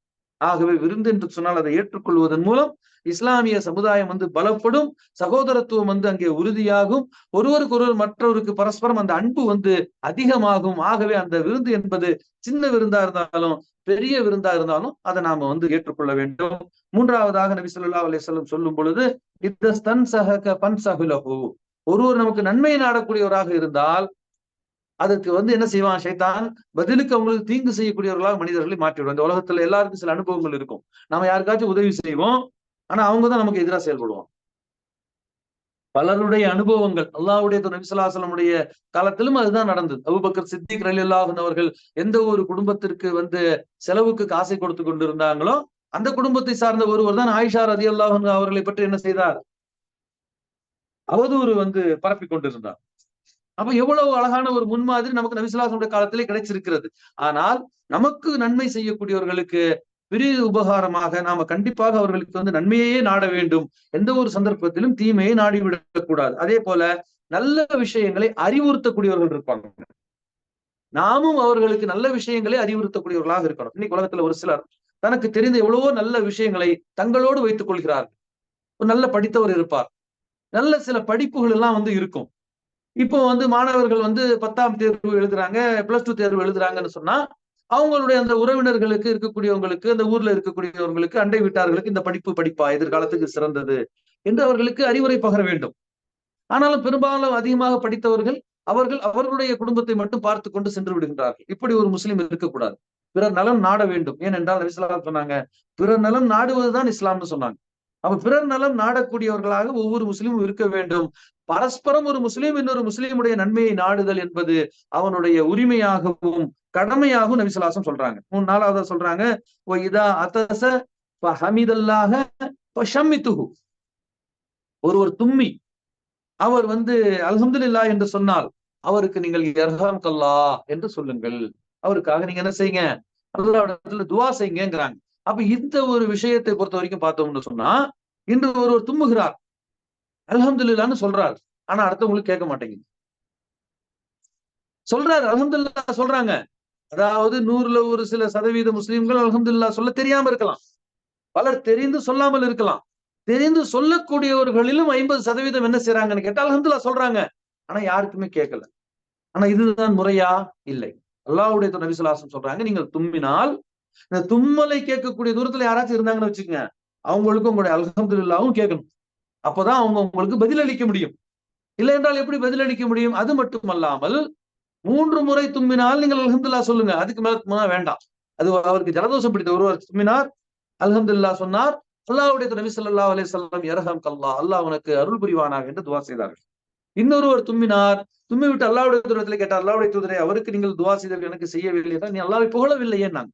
ஆகவே விருந்து என்று சொன்னால் அதை ஏற்றுக்கொள்வதன் மூலம் இஸ்லாமிய சமுதாயம் வந்து பலப்படும், சகோதரத்துவம் வந்து அங்கே உறுதியாகும், ஒருவருக்கு ஒருவர் மற்றவருக்கு பரஸ்பரம் அந்த அன்பு வந்து அதிகமாகும். ஆகவே அந்த விருந்து என்பது சின்ன விருந்தா இருந்தாலும் பெரிய விருந்தா இருந்தாலும் அதை நாம வந்து ஏற்றுக்கொள்ள வேண்டும். மூன்றாவதாக நபி ஸல்லல்லாஹு அலைஹி வஸல்லம் சொல்லும் பொழுது ஒருவர் நமக்கு நன்மை நாடக்கூடியவராக இருந்தால் அதற்கு வந்து என்ன செய்வான் ஷைத்தான்? பதிலுக்கு அவங்களுக்கு தீங்கு செய்யக்கூடியவர்களாக மனிதர்களை மாற்றிவிடும். இந்த உலகத்துல எல்லாருக்கும் சில அனுபவங்கள் இருக்கும். நம்ம யாருக்காச்சும் உதவி செய்வோம், ஆனா அவங்கதான் நமக்கு எதிராக செயல்படுவாங்க. பலருடைய அனுபவங்கள் அல்லாஹ்வுடைய நபி ஸல்லல்லாஹு அலைஹி வஸல்லமுடைய காலத்திலும் அதுதான் நடந்தது. அபூபக்கர் சித்திக் ரலியல்லாஹு அன்ஹு அவர்கள் எந்த ஒரு குடும்பத்திற்கு வந்து செலவுக்கு காசை கொடுத்து கொண்டிருந்தாங்களோ அந்த குடும்பத்தை சார்ந்த ஒருவர் தான் ஆயிஷா ரலியல்லாஹு அன்ஹா அவர்களை பற்றி என்ன செய்தார்? அவதூறு வந்து பரப்பி கொண்டிருந்தார். அப்ப எவ்வளவு அழகான ஒரு முன்மாதிரி நமக்கு நபி ஸல்லல்லாஹு அலைஹி வஸல்லம் காலத்திலே கிடைச்சிருக்கிறது. ஆனால் நமக்கு நன்மை செய்யக்கூடியவர்களுக்கு பெரிய உபகாரமாக நாம கண்டிப்பாக அவர்களுக்கு வந்து நன்மையே நாட வேண்டும். எந்த ஒரு சந்தர்ப்பத்திலும் தீமையை நாடிவிடக் கூடாது. அதே போல நல்ல விஷயங்களை அறிவுறுத்தக்கூடியவர்கள் இருப்பாங்க. நாமும் அவர்களுக்கு நல்ல விஷயங்களை அறிவுறுத்தக்கூடியவர்களாக இருக்கணும். இன்னைக்கு உலகத்துல ஒரு சிலர் தனக்கு தெரிந்த எவ்வளவோ நல்ல விஷயங்களை தங்களோடு வைத்துக் கொள்கிறார்கள். ஒரு நல்ல படித்தவர் இருப்பார், நல்ல சில படிப்புகள் எல்லாம் வந்து இருக்கும். இப்போ வந்து மாணவர்கள் வந்து 10ஆம் தேர்வு எழுதுறாங்க, +2 தேர்வு எழுதுறாங்கன்னு சொன்னா அவங்களுடைய அந்த உறவினர்களுக்கு இருக்கக்கூடியவங்களுக்கு, அந்த ஊர்ல இருக்கக்கூடியவங்களுக்கு, அண்டை வீட்டார்களுக்கு இந்த படிப்பு படிப்பா எதிர்காலத்துக்கு சிறந்தது என்று அவர்களுக்கு அறிவுரை பகர வேண்டும். ஆனாலும் பெரும்பாலும் அதிகமாக படித்தவர்கள் அவர்களுடைய குடும்பத்தை மட்டும் பார்த்து கொண்டு சென்று விடுகின்றார்கள். இப்படி ஒரு முஸ்லிம் இருக்கக்கூடாது. பிறர் நலம் நாட வேண்டும். ஏனென்றால் நபி ஸல்லல்லாஹு அலைஹி வஸல்லம் சொன்னாங்க, பிறர் நலம் நாடுவதுதான் இஸ்லாம்னு சொன்னாங்க. அப்ப பிறர் நலம் நாடக்கூடியவர்களாக ஒவ்வொரு முஸ்லிமும் இருக்க வேண்டும். பரஸ்பரம் ஒரு முஸ்லீம் இன்னொரு முஸ்லீமுடைய நன்மையை நாடுதல் என்பது அவனுடைய உரிமையாகவும் கடமையாகவும் நபி ஸல்லல்லாஹு அலைஹி வஸல்லம் சொல்றாங்க. 4வது சொல்றாங்க, இதா அதஸ ஃபஹமிதல்லாஹ ஃபஷம்மித்துஹு. ஒருவர் தும்மி அவர் வந்து அல்ஹம்துலில்லாஹ் என்று சொன்னால் அவருக்கு நீங்கள் யர்ஹம்கல்லாஹ் என்று சொல்லுங்கள். அவருக்காக நீங்க என்ன செய்யுங்க? அல்லாஹ்விடத்துல துஆ செய்யுங்கங்கறாங்க. அப்ப இந்த ஒரு விஷயத்தை பொறுத்த வரைக்கும் பார்த்தோம்னு சொன்னா, இன்று ஒருவர் தும்முகிறார், அல்ஹம்துலில்லாஹ்னு சொல்றார், ஆனா அடுத்தவங்களுக்கு கேட்க மாட்டேங்குது. சொல்றாரு, அல்ஹம்துலில்லாஹ் சொல்றாங்க. அதாவது 100ல ஒரு சில சதவீத முஸ்லிம்கள் அல்ஹம்துலில்லாஹ் சொல்ல தெரியாம இருக்கலாம். பலர் தெரிந்து சொல்லாமல் இருக்கலாம். தெரிந்து சொல்லக்கூடியவர்களிலும் 50% என்ன செய்யறாங்கன்னு கேட்டா அல்ஹம்துலில்லாஹ் சொல்றாங்க. ஆனா யாருக்குமே கேட்கல. ஆனா இதுதான் முறையா? இல்லை. அல்லாஹ்வுடைய நபி ஸல்லல்லாஹு அலைஹி வஸல்லம் சொல்றாங்க, நீங்கள் தும்மினால் இந்த தும்மலை கேட்கக்கூடிய தூரத்துல யாராச்சும் இருந்தாங்கன்னு வச்சுக்கோங்க, அவங்களுக்கும் உங்களுடைய அல்ஹம்துலில்லாஹ்வும் கேட்கணும். அப்பதான் அவங்க உங்களுக்கு பதில் அளிக்க முடியும். இல்லை என்றால் எப்படி பதில் அளிக்க முடியும்? அது மட்டுமல்லாமல் 3 முறை தும்மினால் நீங்கள் அல்ஹம்துலில்லாஹ் சொல்லுங்க. அதுக்கு மேல வேண்டாம். அது அவருக்கு ஜலதோஷம் பிடித்த ஒருவர் தும்மினார், அல்ஹம்துலில்லாஹ் சொன்னார், அல்லாஹ்வுடைய நபி ஸல்லல்லாஹு அலைஹி வஸல்லம் யர்ஹம்கல்லாஹ், அல்லாஹ் உனக்கு அருள் புரிவானாக என்று துஆ செய்தார்கள். இன்னொருவர் தும்மினார், தும்மி விட்டு அல்லாஹ்வுடைய தூதரத்திலே கேட்டார், அல்லாஹ்வுடைய தூதரே அவருக்கு நீங்கள் துஆ செய்தீர்கள், எனக்கு செய்யவில்லை என்றால் நீ அல்லாஹ்வை புகழவில்லையே நாங்க.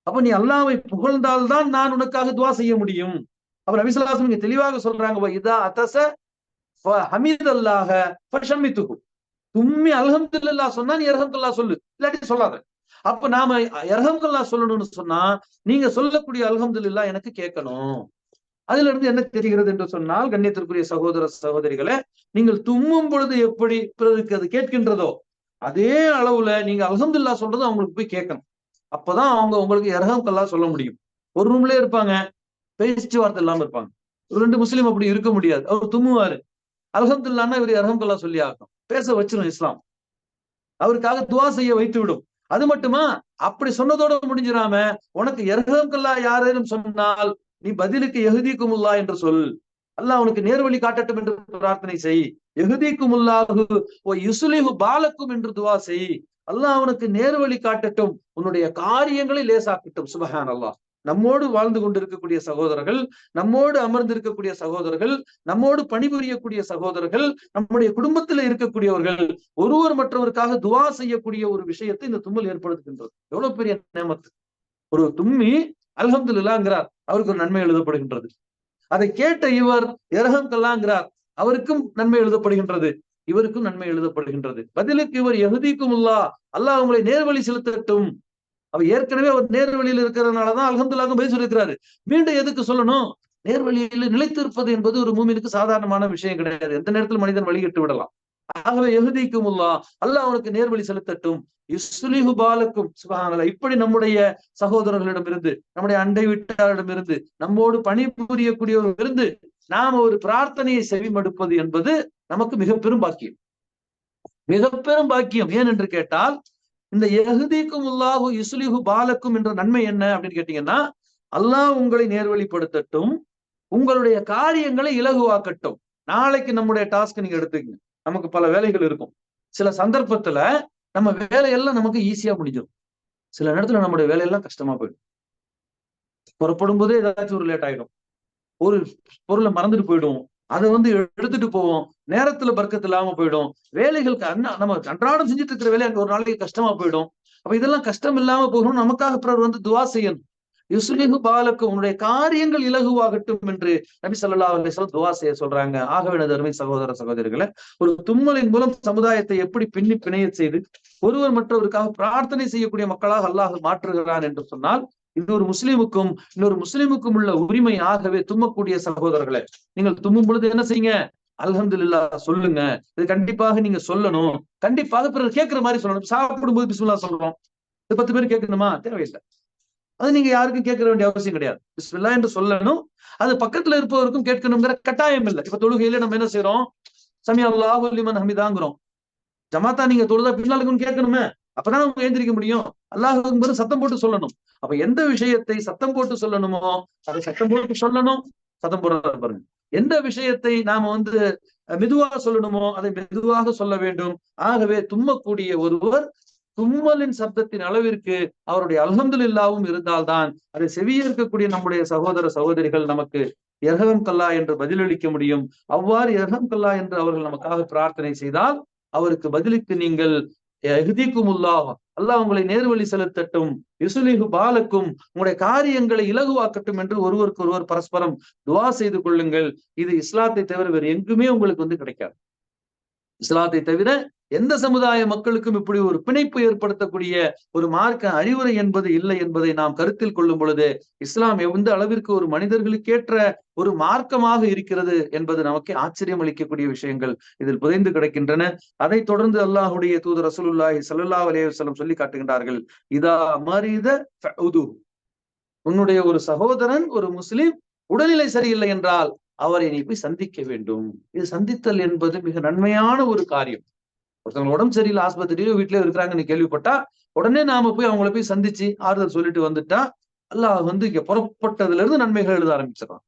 அப்ப நீ அல்லாஹ்வை புகழ்ந்தால்தான் நான் உனக்காக துஆ செய்ய முடியும். அப்ப நபி ஸல்லல்லாஹு அலைஹி வஸல்லம் தெளிவாக சொல்றாங்க, இதா அதஸ ஃபஹமிதல்லாஹ ஃபஷம்மித்துஹு. தும்மி அல்ஹம்துலில்லாஹ் சொன்னா நீ யர்ஹம்கல்லாஹ் சொல்லு, இல்லாட்டி சொல்லாத. அப்ப நாம யர்ஹம்கல்லாஹ் சொல்லணும்னு சொன்னா நீங்க சொல்லக்கூடிய அல்ஹம்துலில்லாஹ் எனக்கு கேட்கணும். அதுல இருந்து என்ன தெரிகிறது என்று சொன்னால், கண்ணியத்திற்குரிய சகோதர சகோதரிகளே, நீங்கள் தும்மும் பொழுது எப்படி பிறருக்கு அது கேட்கின்றதோ அதே அளவுல நீங்க அல்ஹம்துலில்லாஹ் சொல்றது அவங்களுக்கு போய் கேட்கணும். அப்பதான் அவங்க உங்களுக்கு யர்ஹம்கல்லாஹ் சொல்ல முடியும். ஒரு ரூம்லயே இருப்பாங்க, பேச்சு வார்த்தை இல்லாம இருப்பாங்க. ஒரு 2 முஸ்லீம் அப்படி இருக்க முடியாது. அவர் தும்முவாரு, அல்ஹம்துலில்லாஹ்னா இவர் யர்ஹம்கல்லாஹ் சொல்லி ஆகணும். பேச வச்சிரும் இஸ்லாம். அவருக்காக துஆ செய்ய வைத்து விடும். அது மட்டுமா, அப்படி சொன்னதோட முடிஞ்சிடாம உனக்கு யர்ஹம்கல்லாஹ் யாரேனும் சொன்னால் நீ பதிலுக்கு யஹ்திகுமுல்லாஹ் என்று சொல். அல்லாஹ் அவனுக்கு நேர்வழி காட்டட்டும் என்று பிரார்த்தனை செய். எஹ்திக்குமுல்லாஹு வ யுஸ்லிஹு பாலக்கும் என்று துவா செய். அல்லாஹ் அவனுக்கு நேர்வழி காட்டட்டும், உன்னுடைய காரியங்களை லேசாக்கட்டும். சுப்ஹானல்லாஹ். நம்மோடு வாழ்ந்து கொண்டிருக்கக்கூடிய சகோதரர்கள், நம்மோடு அமர்ந்திருக்கக்கூடிய சகோதரர்கள், நம்மோடு பணிபுரியக்கூடிய சகோதரர்கள், நம்முடைய குடும்பத்தில் இருக்கக்கூடியவர்கள் ஒருவர் மற்றவருக்காக துவா செய்யக்கூடிய ஒரு விஷயத்தை இந்த தும்மல் ஏற்படுத்துகின்றது. எவ்வளவு பெரிய நேமத்து! ஒரு தும்மி அல்ஹம்துலில்லாஹ்ங்கிறார், அவருக்கு ஒரு நன்மை எழுதப்படுகின்றது. அதை கேட்ட இவர் இரஹம்கல்லாங்கிறார், அவருக்கும் நன்மை எழுதப்படுகின்றது, இவருக்கும் நன்மை எழுதப்படுகின்றது. பதிலுக்கு இவர் யஹ்திக்குமுல்லாஹ், அல்லாஹ் உங்களை நேர்வழி செலுத்தட்டும். அவர் ஏற்கனவே அவர் நேர்வழியில் இருக்கிறதுனாலதான் அல்ஹம்துலில்லாஹ் பதில் சொல்லியிருக்கிறாரு. மீண்டும் எதுக்கு சொல்லணும்? நேர்வழியில் நிலைத்திருப்பது என்பது ஒரு மூமினுக்கு சாதாரணமான விஷயம் கிடையாது. எந்த நேரத்தில் மனிதன் வழிகட்டு விடலாம். ஆகவே யஹ்திக்குமுல்லாஹ், அல்லாஹ் அவனுக்கு நேர்வழி செலுத்தட்டும். யுஸ்லிஹு பாலக்கும். சுப்ஹானல்லாஹ். இப்படி நம்முடைய சகோதரர்களிடமிருந்து, நம்முடைய அண்டை வீட்டாரிடமிருந்து, நம்மோடு பணிபுரியக்கூடியவர்களிருந்து நாம ஒரு பிரார்த்தனையை செவிமடுப்பது என்பது நமக்கு மிக பெரும் பாக்கியம், மிக பெரும் பாக்கியம். ஏன் என்று கேட்டால், இந்த யஹ்திக்குமுல்லாஹு யுஸ்லிஹு பாலக்கும் என்ற நன்மை என்ன அப்படின்னு கேட்டீங்கன்னா, அல்லாஹ் உங்களை நேர்வழிப்படுத்தட்டும், உங்களுடைய காரியங்களை இலகுவாக்கட்டும். நாளைக்கு நம்முடைய டாஸ்க் நீங்க எடுத்துக்கங்க. நமக்கு பல வேலைகள் இருக்கும். சில சந்தர்ப்பத்துல நம்ம வேலையெல்லாம் நமக்கு ஈஸியா முடிஞ்சிடும். சில நேரத்துல நம்முடைய வேலையெல்லாம் கஷ்டமா போயிடும். புறப்படும் போதே ஏதாச்சும் ஒரு லேட் ஆயிடும். ஒரு பொருளை மறந்துட்டு போயிடும். அதை எடுத்துட்டு போவோம். நேரத்துல பர்க்கத்து இல்லாம போயிடும். வேலைகளுக்கு நம்ம அன்றாடம் செஞ்சுட்டு இருக்கிற வேலை அங்க ஒரு நாளைக்கு கஷ்டமா போயிடும். அப்ப இதெல்லாம் கஷ்டம் இல்லாம போகணும். நமக்காக பிறர் துவா செய்யணும். யுஸ்லிஹு பாலக்கும், உன்னுடைய காரியங்கள் இலகுவாகட்டும் என்று நபி ஸல்லல்லாஹு அலைஹி வஸல்லம் துவா செய்ய சொல்றாங்க. ஆகவே எனது அருமை சகோதர சகோதரிகளை, ஒரு தும்மலின் மூலம் சமுதாயத்தை எப்படி பின்னி பிணைய செய்து ஒருவர் மற்றவருக்காக பிரார்த்தனை செய்யக்கூடிய மக்களாக அல்லாஹ் மாற்றுகிறான் என்று சொன்னால், இது ஒரு முஸ்லிமுக்கும் இன்னொரு முஸ்லிமுக்கும் உள்ள உரிமை. ஆகவே தும்மக்கூடிய சகோதரர்களை, நீங்கள் தும்மும் பொழுது என்ன செய்யுங்க? அல்ஹம்துலில்லாஹ் சொல்லுங்க. இது கண்டிப்பாக நீங்க சொல்லணும். கண்டிப்பாக பிறர் கேட்கிற மாதிரி சொல்லணும். சாப்பிடும் போது பிஸ்மில்லாஹ் சொல்றோம், இது 10 பேர் கேட்கணுமா? தேவையில்லை. அது நீங்க யாருக்கும் கேட்க வேண்டிய அவசியம் கிடையாது. பிஸ்மில்லாஹ் என்று சொல்லணும். அது பக்கத்துல இருப்பவருக்கும் கேட்கணுங்கிற கட்டாயம் இல்லை. இப்ப தொழுகையில நம்ம என்ன செய்யறோம்? சமி அல்லாஹு லிமன் ஹமிதாங்கிறோம். ஜமாத்தா நீங்க தொழுதா பின்னாலுக்கும் கேட்கணுமே, அப்பதான் அவங்க எழுந்திரிக்க முடியும். அல்லாஹ் சத்தம் போட்டு சொல்லணும். அப்ப எந்த விஷயத்தை சத்தம் போட்டு சொல்லணுமோ அதை சத்தம் போட்டு சொல்லணும். சத்தம் போடுற பாருங்க. எந்த விஷயத்தை நாம மெதுவாக சொல்லணுமோ அதை மெதுவாக சொல்ல வேண்டும். ஆகவே தும்மக்கூடிய ஒருவர் தும்மலின் சப்தத்தின் அளவிற்கு அவருடைய அல்ஹம்துலில்லாவும் இருந்தால்தான் அதை செவியேற்கக்கூடிய நம்முடைய சகோதர சகோதரிகள் நமக்கு யர்ஹம் கல்லா என்று பதிலளிக்க முடியும். அவ்வாறு யர்ஹம் கல்லா என்று அவர்கள் நமக்காக பிரார்த்தனை செய்தால் அவருக்கு பதிலுக்கு நீங்கள் யஹ்திக்குமுல்லாஹ், அல்லாஹ் உங்களை நேர்வழி செலுத்தட்டும், யுஸ்லிஹு பாலக்கும், உங்களுடைய காரியங்களை இலகுவாக்கட்டும் என்று ஒருவருக்கு ஒருவர் பரஸ்பரம் துவா செய்து கொள்ளுங்கள். இது இஸ்லாத்தை தவிர வேறு எங்குமே உங்களுக்கு கிடைக்காது. இஸ்லாத்தை தவிர எந்த சமுதாய மக்களுக்கும் இப்படி ஒரு பிணைப்பு ஏற்படுத்தக்கூடிய ஒரு மார்க்க அறிவுரை என்பது இல்லை என்பதை நாம் கருத்தில் கொள்ளும் பொழுது, இஸ்லாம் எந்த அளவிற்கு ஒரு மனிதர்களுக்கேற்ற ஒரு மார்க்கமாக இருக்கிறது என்பது நமக்கு ஆச்சரியம் அளிக்கக்கூடிய விஷயங்கள் இதில் புதைந்து கிடக்கின்றன. அதை தொடர்ந்து அல்லாஹுடைய தூதர் ரசூலுல்லாஹி ஸல்லல்லாஹு அலைஹி வஸல்லம் சொல்லி காட்டுகின்றார்கள், இதா மரித ஃபஉது, உன்னுடைய ஒரு சகோதரன் ஒரு முஸ்லிம் உடல்நிலை சரியில்லை என்றால் அவரை நீ போய் சந்திக்க வேண்டும். இது சந்தித்தல் என்பது மிக நன்மையான ஒரு காரியம். ஒருத்தவங்க உடம்பு சரியில்லை, ஆஸ்பத்திரியிலோ வீட்டிலயோ இருக்கிறாங்கன்னு கேள்விப்பட்டா உடனே நாம போய் அவங்கள போய் சந்திச்சு ஆறுதல் சொல்லிட்டு வந்துட்டா அல்லாஹ் இங்க புறப்பட்டதுல இருந்து நன்மைகள் எழுத ஆரம்பிச்சிடறான்.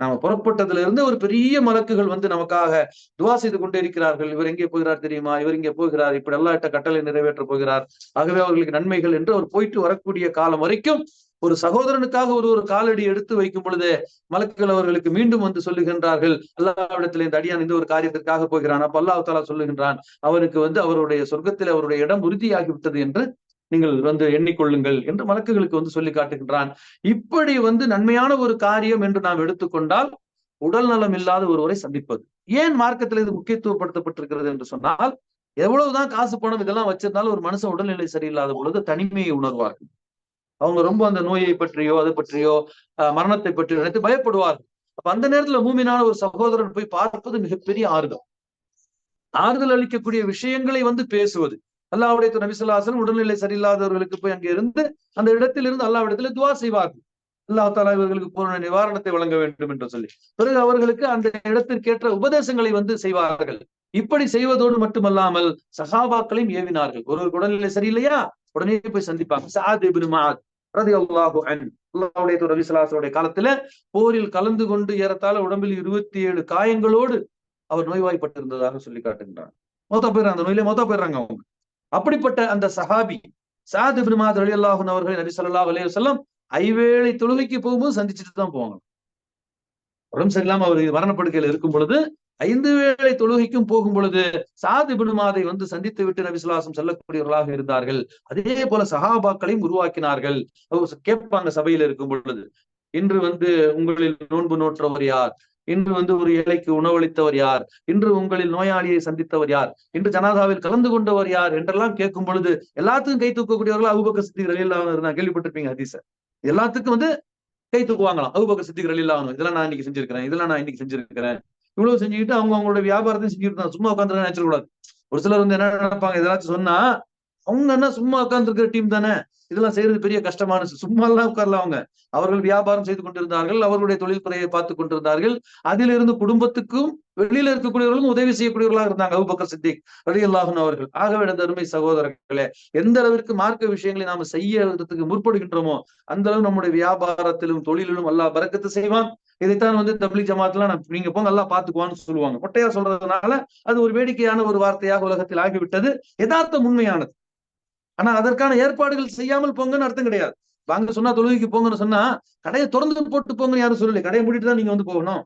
நாம புறப்பட்டதுல இருந்து ஒரு பெரிய மலக்குகள் நமக்காக துவா செய்து கொண்டே இருக்கிறார்கள். இவர் எங்கே போகிறார் தெரியுமா? இவர் இங்கே போகிறார், இப்படி அல்லாஹ்ட்ட கட்டளை நிறைவேற்ற போகிறார், ஆகவே அவர்களுக்கு நன்மைகள் என்று அவர் போயிட்டு வரக்கூடிய காலம் வரைக்கும் ஒரு சகோதரனுக்காக ஒரு காலடி எடுத்து வைக்கும் பொழுது மலக்குகள் அவர்களுக்கு மீண்டும் சொல்லுகின்றார்கள், அல்லாஹ்விடத்தில் இந்த அடியான் இந்த ஒரு காரியத்திற்காக போகிறான். அப்ப அல்லாஹ் தஆலா சொல்லுகின்றான், அவருக்கு அவருடைய சொர்க்கத்தில் அவருடைய இடம் உறுதியாகிவிட்டது என்று நீங்கள் எண்ணிக்கொள்ளுங்கள் என்று மலக்குகளுக்கு சொல்லி காட்டுகின்றான். இப்படி நன்மையான ஒரு காரியம் என்று நாம் எடுத்துக்கொண்டால் உடல் நலம் இல்லாத ஒருவரை சந்திப்பது ஏன் மார்க்கத்தில் இது முக்கியத்துவப்படுத்தப்பட்டிருக்கிறது என்று சொன்னால், எவ்வளவுதான் காசு பணம் இதெல்லாம் வச்சிருந்தாலும் ஒரு மனுஷன் உடல்நிலை சரியில்லாத பொழுது தனிமையை உணர்வார்கள். அவங்க ரொம்ப அந்த நோயை பற்றியோ அதை பற்றியோ மரணத்தை பற்றி நினைத்து பயப்படுவார்கள். அப்ப அந்த நேரத்துல மூமினான ஒரு சகோதரன் போய் பார்ப்பது மிகப்பெரிய ஆறுதல் அளிக்கக்கூடிய விஷயங்களை பேசுவது. அல்லாஹ்வுடைய நபி ஸல்லல்லாஹு அலைஹி வஸல்லம் உடல்நிலை சரியில்லாதவர்களுக்கு போய் அங்கே இருந்து அந்த இடத்திலிருந்து அல்லாஹ்விடத்தில் துஆ செய்வார்கள். அல்லாஹ் தஆலா இவர்களுக்கு பூரண நிவாரணத்தை வழங்க வேண்டும் என்று சொல்லி பிறகு அவர்களுக்கு அந்த இடத்திற்கேற்ற உபதேசங்களை செய்வார்கள். இப்படி செய்வதோடு மட்டுமல்லாமல் சஹாபாக்களையும் ஏவினார்கள். ஒருவருக்கு உடல்நிலை சரியில்லையா உடனே போய் சந்திப்பாங்க. சஅத் இப்னு முஆத் ரலியல்லாஹு அன்ஹு. அல்லாஹ்வுடைய தூதர் நபி ஸல்லல்லாஹு அலைஹி வஸல்லம் காலத்துல போரில் கலந்து கொண்டு ஏறத்தாழ உடம்பில் 27 காயங்களோடு அவர் நோய்வாய்ப்பட்டிருந்ததாக சொல்லி காட்டுகின்றார். மௌத்தா போயிடுறாங்க, அந்த நோயிலே மௌத்தா போயிடுறாங்க அவங்க. அப்படிப்பட்ட அந்த சஹாபி சஅத் இப்னு முஆத் ரலியல்லாஹு அன்ஹு அவர்களை நபி ஸல்லல்லாஹு அலைஹி வஸல்லம் ஐவேளை தொழுகைக்கு போகும்போது சந்திச்சுட்டு தான் போவாங்க. உடம்பு சரியில்லாம அவர் மரணப்படுக்கையில் இருக்கும் பொழுது 5 வேளை தொழுகைக்கும் போகும் பொழுது சஅத் இப்னு முஆதை வந்து சந்தித்து விட்டு நபி ஸல்லல்லாஹு அலைஹி வஸல்லம் செல்லக்கூடியவர்களாக இருந்தார்கள். அதே போல சஹாபாக்களையும் உருவாக்கினார்கள். கேட்பாங்க சபையில் இருக்கும் பொழுது, இன்று வந்து உங்களில் நோன்பு நோற்றவர் யார்? இன்று வந்து ஒரு ஏழைக்கு உணவளித்தவர் யார்? இன்று உங்களில் நோயாளியை சந்தித்தவர் யார்? இன்று ஜனாதாவில் கலந்து கொண்டவர் யார் என்றெல்லாம் கேட்கும் பொழுது எல்லாத்துக்கும் கை தூக்கக்கூடியவர்கள் அபூபக்கர் சித்திக் ரலியல்லாஹு அன்ஹு இருந்தாங்க. கேள்விப்பட்டிருப்பீங்க ஹதீஸ. எல்லாத்துக்கும் வந்து கை தூக்குவாங்களாம். அபூபக்கர் சித்திக் ரலியல்லாஹு அன்ஹு, இதெல்லாம் நான் இன்னைக்கு செஞ்சிருக்கிறேன், இதெல்லாம் நான் இன்னைக்கு செஞ்சிருக்கிறேன். இவ்வளவு செஞ்சுக்கிட்டு அவங்க அவங்களோட வியாபாரத்தையும் செஞ்சுட்டு இருந்தாங்க. சும்மா உட்காந்து நினைச்சிடக்கூடாது. ஒரு சிலர் வந்து என்ன நினைப்பாங்க, ஏதாச்சும் சொன்னா அவங்க என்ன சும்மா உட்கார்ந்து இருக்கிற டீம் தானே, இதெல்லாம் செய்யறது பெரிய கஷ்டமான சும்மா எல்லாம் உட்கார்ல அவங்க. அவர்கள் வியாபாரம் செய்து கொண்டிருந்தார்கள், அவர்களுடைய தொழில் துறையை பார்த்துக் கொண்டிருந்தார்கள். அதிலிருந்து குடும்பத்துக்கும் வெளியில இருக்கக்கூடியவர்களும் உதவி செய்யக்கூடியவர்களாக இருந்தாங்க அபூபக்கர் சித்திக் ரலியல்லாஹு அன்ஹு அவர்கள். ஆகவே எனது அருமை சகோதரர்களே, எந்த அளவிற்கு மார்க்க விஷயங்களை நாம செய்யறதுக்கு முற்படுகின்றோமோ அந்த அளவு நம்முடைய வியாபாரத்திலும் தொழிலிலும் அல்லாஹ் பரக்கத்து செய்வான். இதைத்தான் வந்து தப்லீக் ஜமாத்லாம் நீங்க போங்க அல்லாஹ் பாத்துக்குவான்னு சொல்லுவாங்க. மொட்டையா சொல்றதுனால அது ஒரு வேடிக்கையான ஒரு வார்த்தையாக உலகத்தில் ஆகிவிட்டது. யதார்த்தம் உண்மையானது. ஆனா அதற்கான ஏற்பாடுகள் செய்யாமல் போங்கன்னு அர்த்தம் கிடையாது. வாங்க சொன்னா தொழுகைக்கு போங்கன்னு சொன்னா கடையை திறந்து போட்டு போங்கன்னு யாரும் சொல்லல. கடையை மூடிட்டு தான் நீங்க வந்து போகணும்.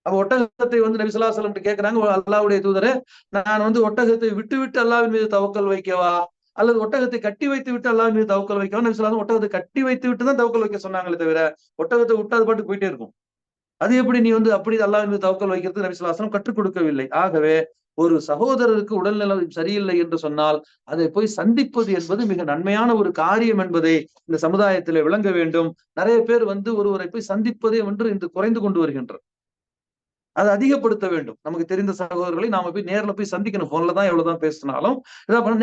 அப்ப ஒட்டகத்தை வந்து நபி ஸல்லல்லாஹு அலைஹி வஸல்லம் கேட்கிறாங்க, அல்லாஹ்வுடைய தூதரே, நான் வந்து ஒட்டகத்தை விட்டு விட்டு அல்லாஹ்வின் மீது தவக்கல் வைக்கவா, அல்லது ஒட்டகத்தை கட்டி வைத்து விட்டு அல்லாஹ்வின் மீது தவக்கல் வைக்கவா? நபி ஸல்லல்லாஹு அலைஹி வஸல்லம் ஒட்டகத்தை கட்டி வைத்து விட்டு தான் தவக்கல் வைக்க சொன்னாங்களே தவிர ஒட்டகத்தை விட்டு அது பாட்டுக்கு போயிட்டே இருக்கும். அது எப்படி நீ வந்து அப்படி அல்லாஹ்வின் மீது தவக்கல் வைக்கிறது நபி ஸல்லல்லாஹு அலைஹி வஸல்லம் கற்றுக் கொடுக்கவில்லை. ஆகவே ஒரு சகோதரருக்கு உடல்நலம் சரியில்லை என்று சொன்னால் அதை போய் சந்திப்பது என்பது மிக நன்மையான ஒரு காரியம் என்பதை இந்த சமுதாயத்தில் விளங்க வேண்டும். நிறைய பேர் வந்து ஒருவரை போய் சந்திப்பதே என்று இன்று குறைந்து கொண்டு வருகின்றனர். அதை அதிகப்படுத்த வேண்டும். நமக்கு தெரிந்த சகோதரர்களை நாம போய் நேர்ல போய் சந்திக்கணும். போன்ல தான் எவ்வளவுதான் பேசினாலும்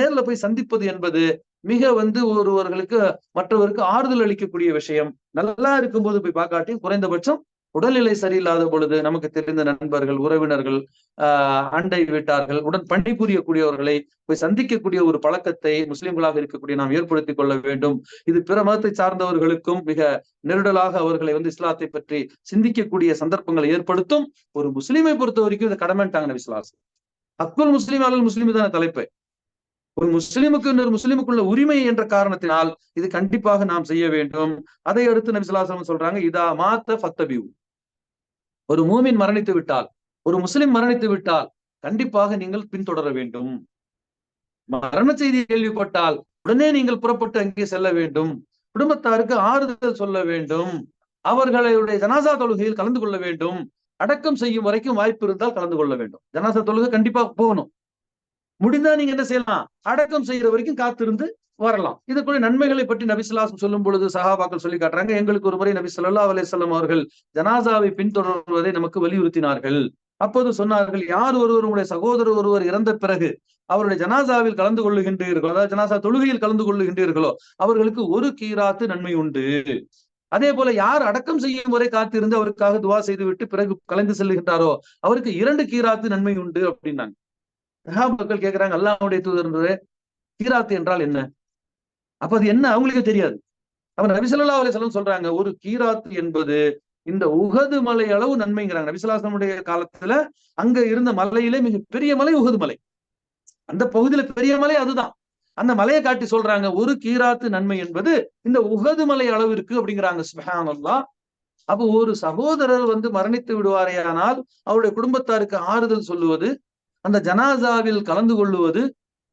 நேர்ல போய் சந்திப்பது என்பது மிக வந்து ஒருவர்களுக்கு மற்றவருக்கு ஆறுதல் அளிக்கக்கூடிய விஷயம். நல்லா இருக்கும்போது போய் பார்க்காட்டியும் குறைந்தபட்சம் உடல்நிலை சரியில்லாத பொழுது நமக்கு தெரிந்த நண்பர்கள், உறவினர்கள், அண்டை வீட்டார்கள், உடன் பணிபுரியக்கூடியவர்களை போய் சந்திக்கக்கூடிய ஒரு பழக்கத்தை முஸ்லிம்களாக இருக்கக்கூடிய நாம் ஏற்படுத்திக் கொள்ள வேண்டும். இது பிற மதத்தை சார்ந்தவர்களுக்கும் மிக நெருடலாக அவர்களை வந்து இஸ்லாத்தை பற்றி சிந்திக்கக்கூடிய சந்தர்ப்பங்களை ஏற்படுத்தும். ஒரு முஸ்லீமை பொறுத்த வரைக்கும் இதை கடமைட்டாங்க நபி ஸல்லல்லாஹு அலைஹி வஸல்லம். அக்குல் முஸ்லிம் அலல் முஸ்லிம் தான தலைப்பு. ஒரு முஸ்லிமுக்கு இன்னொரு முஸ்லிமுக்குள்ள உரிமை என்ற காரணத்தினால் இது கண்டிப்பாக நாம் செய்ய வேண்டும். அதை அடுத்து நபி ஸல்லல்லாஹு அலைஹி வஸல்லம் சொல்றாங்க, இதா மாத்த ஃபத்தபியூ. ஒரு மூமின் மரணித்து விட்டால், ஒரு முஸ்லிம் மரணித்து விட்டால் கண்டிப்பாக நீங்கள் பின்தொடர வேண்டும். மரண செய்தி கேள்விப்பட்டால் உடனே நீங்கள் புறப்பட்டு அங்கே செல்ல வேண்டும். குடும்பத்தாருக்கு ஆறுதல் சொல்ல வேண்டும். அவர்களுடைய ஜனாசா தொழுகையில் கலந்து கொள்ள வேண்டும். அடக்கம் செய்யும் வரைக்கும் வாய்ப்பு இருந்தால் கலந்து கொள்ள வேண்டும். ஜனாசா தொழுகை கண்டிப்பா போகணும். முடிந்தா நீங்க என்ன செய்யலாம், அடக்கம் செய்யற வரைக்கும் காத்திருந்து வரலாம். இதுக்குள்ள நன்மைகளை பற்றி நபி ஸல்லல்லாஹு அலைஹி வஸல்லம் சொல்லும் பொழுது சஹாபாக்கள் சொல்லி காட்டுறாங்க, எங்களுக்கு ஒரு முறை நபி ஸல்லல்லாஹு அலைஹி வஸல்லம் அவர்கள் ஜனாசாவை பின்தொடர்வதை நமக்கு வலியுறுத்தினார்கள். அப்போது சொன்னார்கள், யார் ஒருவர் உங்களுடைய சகோதரர் ஒருவர் இறந்த பிறகு அவருடைய ஜனாசாவில் கலந்து கொள்ளுகின்றீர்களோ, அதாவது ஜனாசா தொழுகையில் கலந்து கொள்ளுகின்றீர்களோ, அவர்களுக்கு ஒரு கீராத்து நன்மை உண்டு. அதே போல யார் அடக்கம் செய்யும் வரை காத்திருந்து அவருக்காக துவா செய்து விட்டு பிறகு கலந்து செல்லுகின்றாரோ அவருக்கு 2 கீராத்து நன்மை உண்டு அப்படின்னாங்க. சஹாபாக்கள் கேட்கிறாங்க, அல்லாஹ்வுடைய தூதர், கீராத்து என்றால் என்ன? அப்ப அது என்ன அவங்களுக்கு தெரியாது. அப்ப நபி ஸல்லல்லாஹு அலைஹி வஸல்லம் சொல்றாங்க, ஒரு கீராத்து என்பது இந்த உஹது மலை அளவு நன்மைங்கிறாங்க. நபி ஸல்லல்லாஹு அலைஹி வஸல்லம் காலத்துல அங்க இருந்த மலையிலே மிக பெரிய மலை உஹது மலை. அந்த பகுதியில பெரிய மலை அதுதான். அந்த மலையை காட்டி சொல்றாங்க, ஒரு கீராத்து நன்மை என்பது இந்த உஹது மலை அளவிற்கு அப்படிங்கிறாங்க. சுப்ஹானல்லாஹ். அப்போ ஒரு சகோதரர் வந்து மரணித்து விடுவாரேயானால் அவருடைய குடும்பத்தாருக்கு ஆறுதல் சொல்லுவது, அந்த ஜனாசாவில் கலந்து கொள்ளுவது,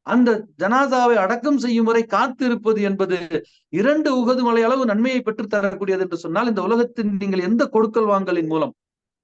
அந்த ஜனாசாவை அடக்கம் செய்யும் வரை காத்திருப்பது என்பது 2 உஹது மலை அளவு நன்மையை பெற்றுத் தரக்கூடியது என்று சொன்னால், இந்த உலகத்தின் நீங்கள் எந்த கொடுக்கல் வாங்கலின் மூலம்,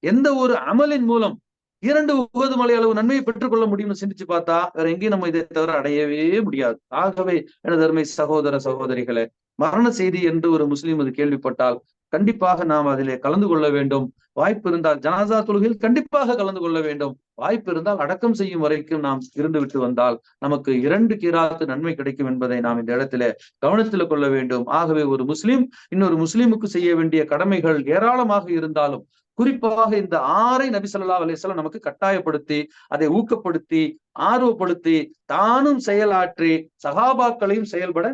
எந்த ஒரு அமலின் மூலம் 2 உஹது மலை அளவு நன்மையை பெற்றுக் கொள்ள முடியும்னு சிந்திச்சு பார்த்தா வேற எங்கேயும் நம்ம இதை தவிர அடையவே முடியாது. ஆகவே எனது அருமை சகோதர சகோதரிகளே, மரண செய்தி என்று ஒரு முஸ்லீம் அது கேள்விப்பட்டால் கண்டிப்பாக நாம் அதிலே கலந்து கொள்ள வேண்டும். வாய்ப்பு இருந்தால் ஜனாசா தொழுகையில் கண்டிப்பாக கலந்து கொள்ள வேண்டும். வாய்ப்பு இருந்தால் அடக்கம் செய்யும் வரைக்கும் நாம் இருந்து விட்டு வந்தால் நமக்கு 2 கீராத்து நன்மை கிடைக்கும் என்பதை நாம் இந்த இடத்துல கவனத்தில் கொள்ள வேண்டும். ஆகவே ஒரு முஸ்லிம் இன்னொரு முஸ்லிமுக்கு செய்ய வேண்டிய கடமைகள் ஏராளமாக இருந்தாலும் குறிப்பாக இந்த 6 நபி ஸல்லல்லாஹு அலைஹி வஸல்லம் நமக்கு கட்டாயப்படுத்தி, அதை ஊக்கப்படுத்தி, ஆர்வப்படுத்தி, தானும் செயலாற்றி, சஹாபாக்களையும் செயல்பட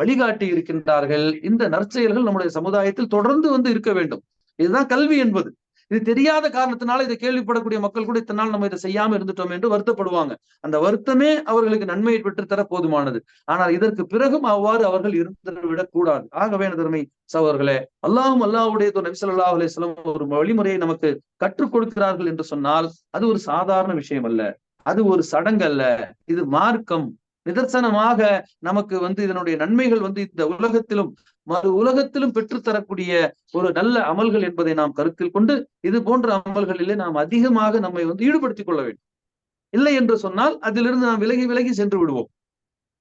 வழிகாட்டி இருக்கின்றார்கள். இந்த நற்செயல்கள் நம்முடைய சமுதாயத்தில் தொடர்ந்து வந்து இருக்க வேண்டும். இதுதான் கல்வி என்பது. இது தெரியாத காரணத்தினால இதை கேள்விப்படக்கூடிய மக்கள் கூட இத்தனை நாள் நம்ம இதை செய்யாம இருந்துட்டோம் என்று வருத்தப்படுவாங்க. அந்த வருத்தமே அவர்களுக்கு நன்மையை பெற்றுத்தர போதுமானது. ஆனால் இதற்கு பிறகும் அவ்வாறு அவர்கள் இருந்துவிடக் கூடாது. ஆகவே எனதருமை சகோதரர்களே, அல்லாஹும் அல்லாஹ்வுடைய நபி ஸல்லல்லாஹு அலைஹி வஸல்லம் ஒரு வழிமுறையை நமக்கு கற்றுக் கொடுக்கிறார்கள் என்று சொன்னால் அது ஒரு சாதாரண விஷயம் அல்ல. அது ஒரு சடங்கு அல்ல. இது மார்க்கம். நிதர்சனமாக நமக்கு வந்து இதனுடைய நன்மைகள் வந்து இந்த உலகத்திலும் மறு உலகத்திலும் பெற்றுத்தரக்கூடிய ஒரு நல்ல அமல்கள் என்பதை நாம் கருத்தில் கொண்டு இது போன்ற அமல்களிலே நாம் அதிகமாக நம்மை வந்து ஈடுபடுத்திக் கொள்ள வேண்டும். இல்லை என்று சொன்னால் அதிலிருந்து நாம் விலகி விலகி சென்று விடுவோம்.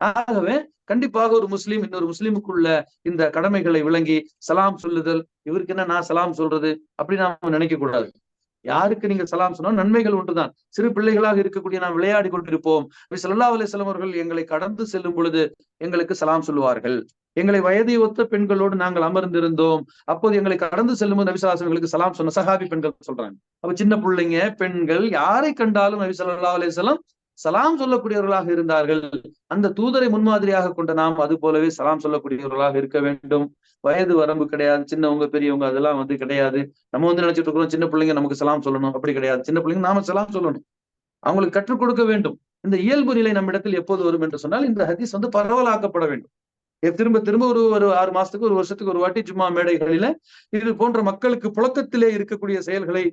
ஆகவே கண்டிப்பாக ஒரு முஸ்லீம் இன்னொரு முஸ்லீமுக்குள்ள இந்த கடமைகளை விளங்கி சலாம் சொல்லுதல், இவருக்கு என்ன நான் சலாம் சொல்றது அப்படி நாம நினைக்க கூடாது. யாருக்கு நீங்க சலாம் சொன்னா நன்மைகள் ஒன்றுதான். சிறு பிள்ளைகளாக இருக்கக்கூடிய நாம் விளையாடி கொண்டிருப்போம். நபி ஸல்லல்லாஹு அலைஹி வஸல்லம் அவர்கள் எங்களை கடந்து செல்லும் பொழுது எங்களுக்கு சலாம் சொல்லுவார்கள். எங்களை வயதை ஒத்த பெண்களோடு நாங்கள் அமர்ந்திருந்தோம். அப்போது எங்களை கடந்து செல்லும்போது நபி ஸல்லல்லாஹு அலைஹி வஸல்லம் எங்களுக்கு சலாம் சொன்ன சஹாபி பெண்கள் சொல்றாங்க. அப்ப சின்ன பிள்ளைங்க, பெண்கள் யாரை கண்டாலும் நபி ஸல்லல்லாஹு அலைஹி வஸல்லம் சலாம் சொல்லக்கூடியவர்களாக இருந்தார்கள். அந்த தூதரை முன்மாதிரியாக கொண்ட நாம் அது போலவே சலாம் சொல்லக்கூடியவர்களாக இருக்க வேண்டும். வயது வரம்பு கிடையாது. சின்னவங்க பெரியவங்க அதெல்லாம் வந்து கிடையாது. நம்ம வந்து நினைச்சிட்டு இருக்கிறோம் சின்ன பிள்ளைங்க நமக்கு சலாம் சொல்லணும். அப்படி கிடையாது. சின்ன பிள்ளைங்க நாம சலாம் சொல்லணும். அவங்களுக்கு கற்றுக் கொடுக்க வேண்டும். இந்த இயல்பு நிலை நம்மிடத்தில் எப்போது வரும் என்று சொன்னால் இந்த ஹதீஸ் வந்து பரவலாக்கப்பட வேண்டும். திரும்ப திரும்ப ஒரு ஒரு 6 மாசத்துக்கு ஒரு வருஷத்துக்கு ஒரு வாட்டி சும்மா மேடைகளில இது போன்ற மக்களுக்கு புழக்கத்திலே இருக்கக்கூடிய செயல்களை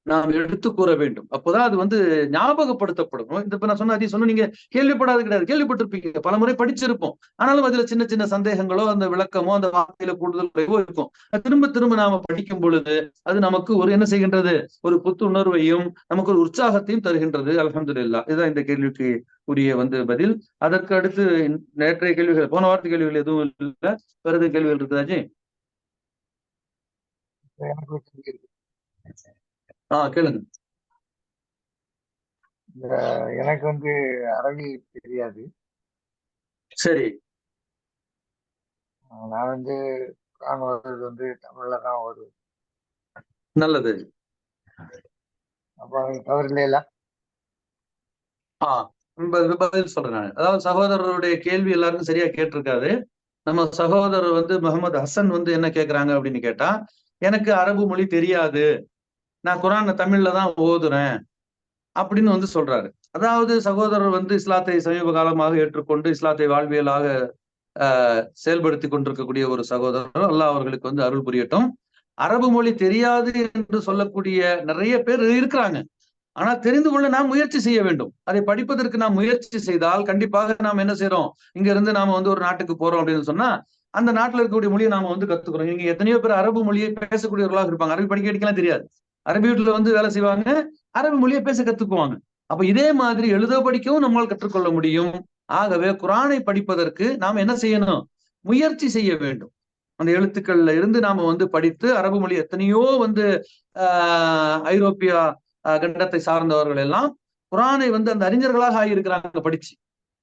நாம் எடுத்து கூற வேண்டும். அப்போதான் அது வந்து ஞாபகப்படுத்தப்படும். இந்த இப்ப நான் சொன்ன ஹதீஸ் சொன்ன நீங்க கேள்விப்படாது கிடையாது. கேள்விப்பட்டிருப்பீங்க. பல முறை படிச்சிருப்போம். ஆனாலும் அதுல சின்ன சின்ன சந்தேகங்களோ, அந்த விளக்கமோ, அந்த வார்த்தையில கூடுதல் குறைவோ இருக்கும். திரும்ப திரும்ப நாம படிக்கும் பொழுது அது நமக்கு ஒரு என்ன செய்கின்றது? ஒரு புத்துணர்வையும், நமக்கு ஒரு உற்சாகத்தையும் தருகின்றது. அல்ஹம்துலில்லாஹ். இதுதான் இந்த கேள்விக்கு உரிய வந்து பதில். அதற்கு அடுத்து நேற்றைய கேள்விகள், போன வாரத்து கேள்விகள் எதுவும் இல்ல. வேற எதுவும் கேள்விகள் இருக்குதா ஜி? எனக்கு ஒரு கேள்வி இருக்கு. கேளுங்க. எனக்கு வந்து அரபி தெரியாது. சரி, நான் வந்து குர்ஆன் ஓதுறது வந்து தமிழ்ல தான் ஓதுவேன். நல்லது. அப்ப அது தவறு இல்லையில? பதில் சொல்றேன் நான். அதாவது சகோதரருடைய கேள்வி எல்லாருக்கும் சரியா கேட்டிருக்காது. நம்ம சகோதரர் வந்து முகமது ஹசன் வந்து என்ன கேக்குறாங்க அப்படின்னு கேட்டா, எனக்கு அரபு மொழி தெரியாது, நான் குர்ஆனை தமிழ்ல தான் ஓதுறேன் அப்படின்னு வந்து சொல்றாரு. அதாவது சகோதரர் வந்து இஸ்லாத்தை சமீப காலமாக ஏற்றுக்கொண்டு இஸ்லாத்தை வாழ்வியலாக செயல்படுத்தி கொண்டிருக்கக்கூடிய ஒரு சகோதரர். அல்லாஹ் அவர்களுக்கு வந்து அருள் புரியட்டும். அரபு மொழி தெரியாது என்று சொல்லக்கூடிய நிறைய பேர் இருக்கிறாங்க. ஆனால் தெரிந்து கொள்ள நாம் முயற்சி செய்ய வேண்டும். அதை படிப்பதற்கு நாம் முயற்சி செய்தால் கண்டிப்பாக நாம் என்ன செய்யறோம்? இங்க இருந்து நாம வந்து ஒரு நாட்டுக்கு போறோம் அப்படின்னு சொன்னா அந்த நாட்டுல இருக்கக்கூடிய மொழியை நாம வந்து கத்துக்கிறோம். இங்க எத்தனையோ பேர் அரபு மொழியை பேசக்கூடியவர்களாக இருப்பாங்க. அரபி படிக்க அடிக்கலாம் தெரியாது. அரபி வீட்டுல வந்து வேலை செய்வாங்க. அரபு மொழியை பேச கத்துக்குவாங்க. அப்ப இதே மாதிரி எழுத படிக்கவும் நம்மால் கற்றுக்கொள்ள முடியும். ஆகவே குர்ஆனை படிப்பதற்கு நாம் என்ன செய்யணும்? முயற்சி செய்ய வேண்டும். அந்த எழுத்துக்கள்ல இருந்து நாம வந்து படித்து அரபு மொழி எத்தனையோ வந்து ஐரோப்பிய கண்டத்தை சார்ந்தவர்கள் எல்லாம் குர்ஆனை வந்து அந்த அறிஞர்களாக ஆகியிருக்கிறாங்க படிச்சு.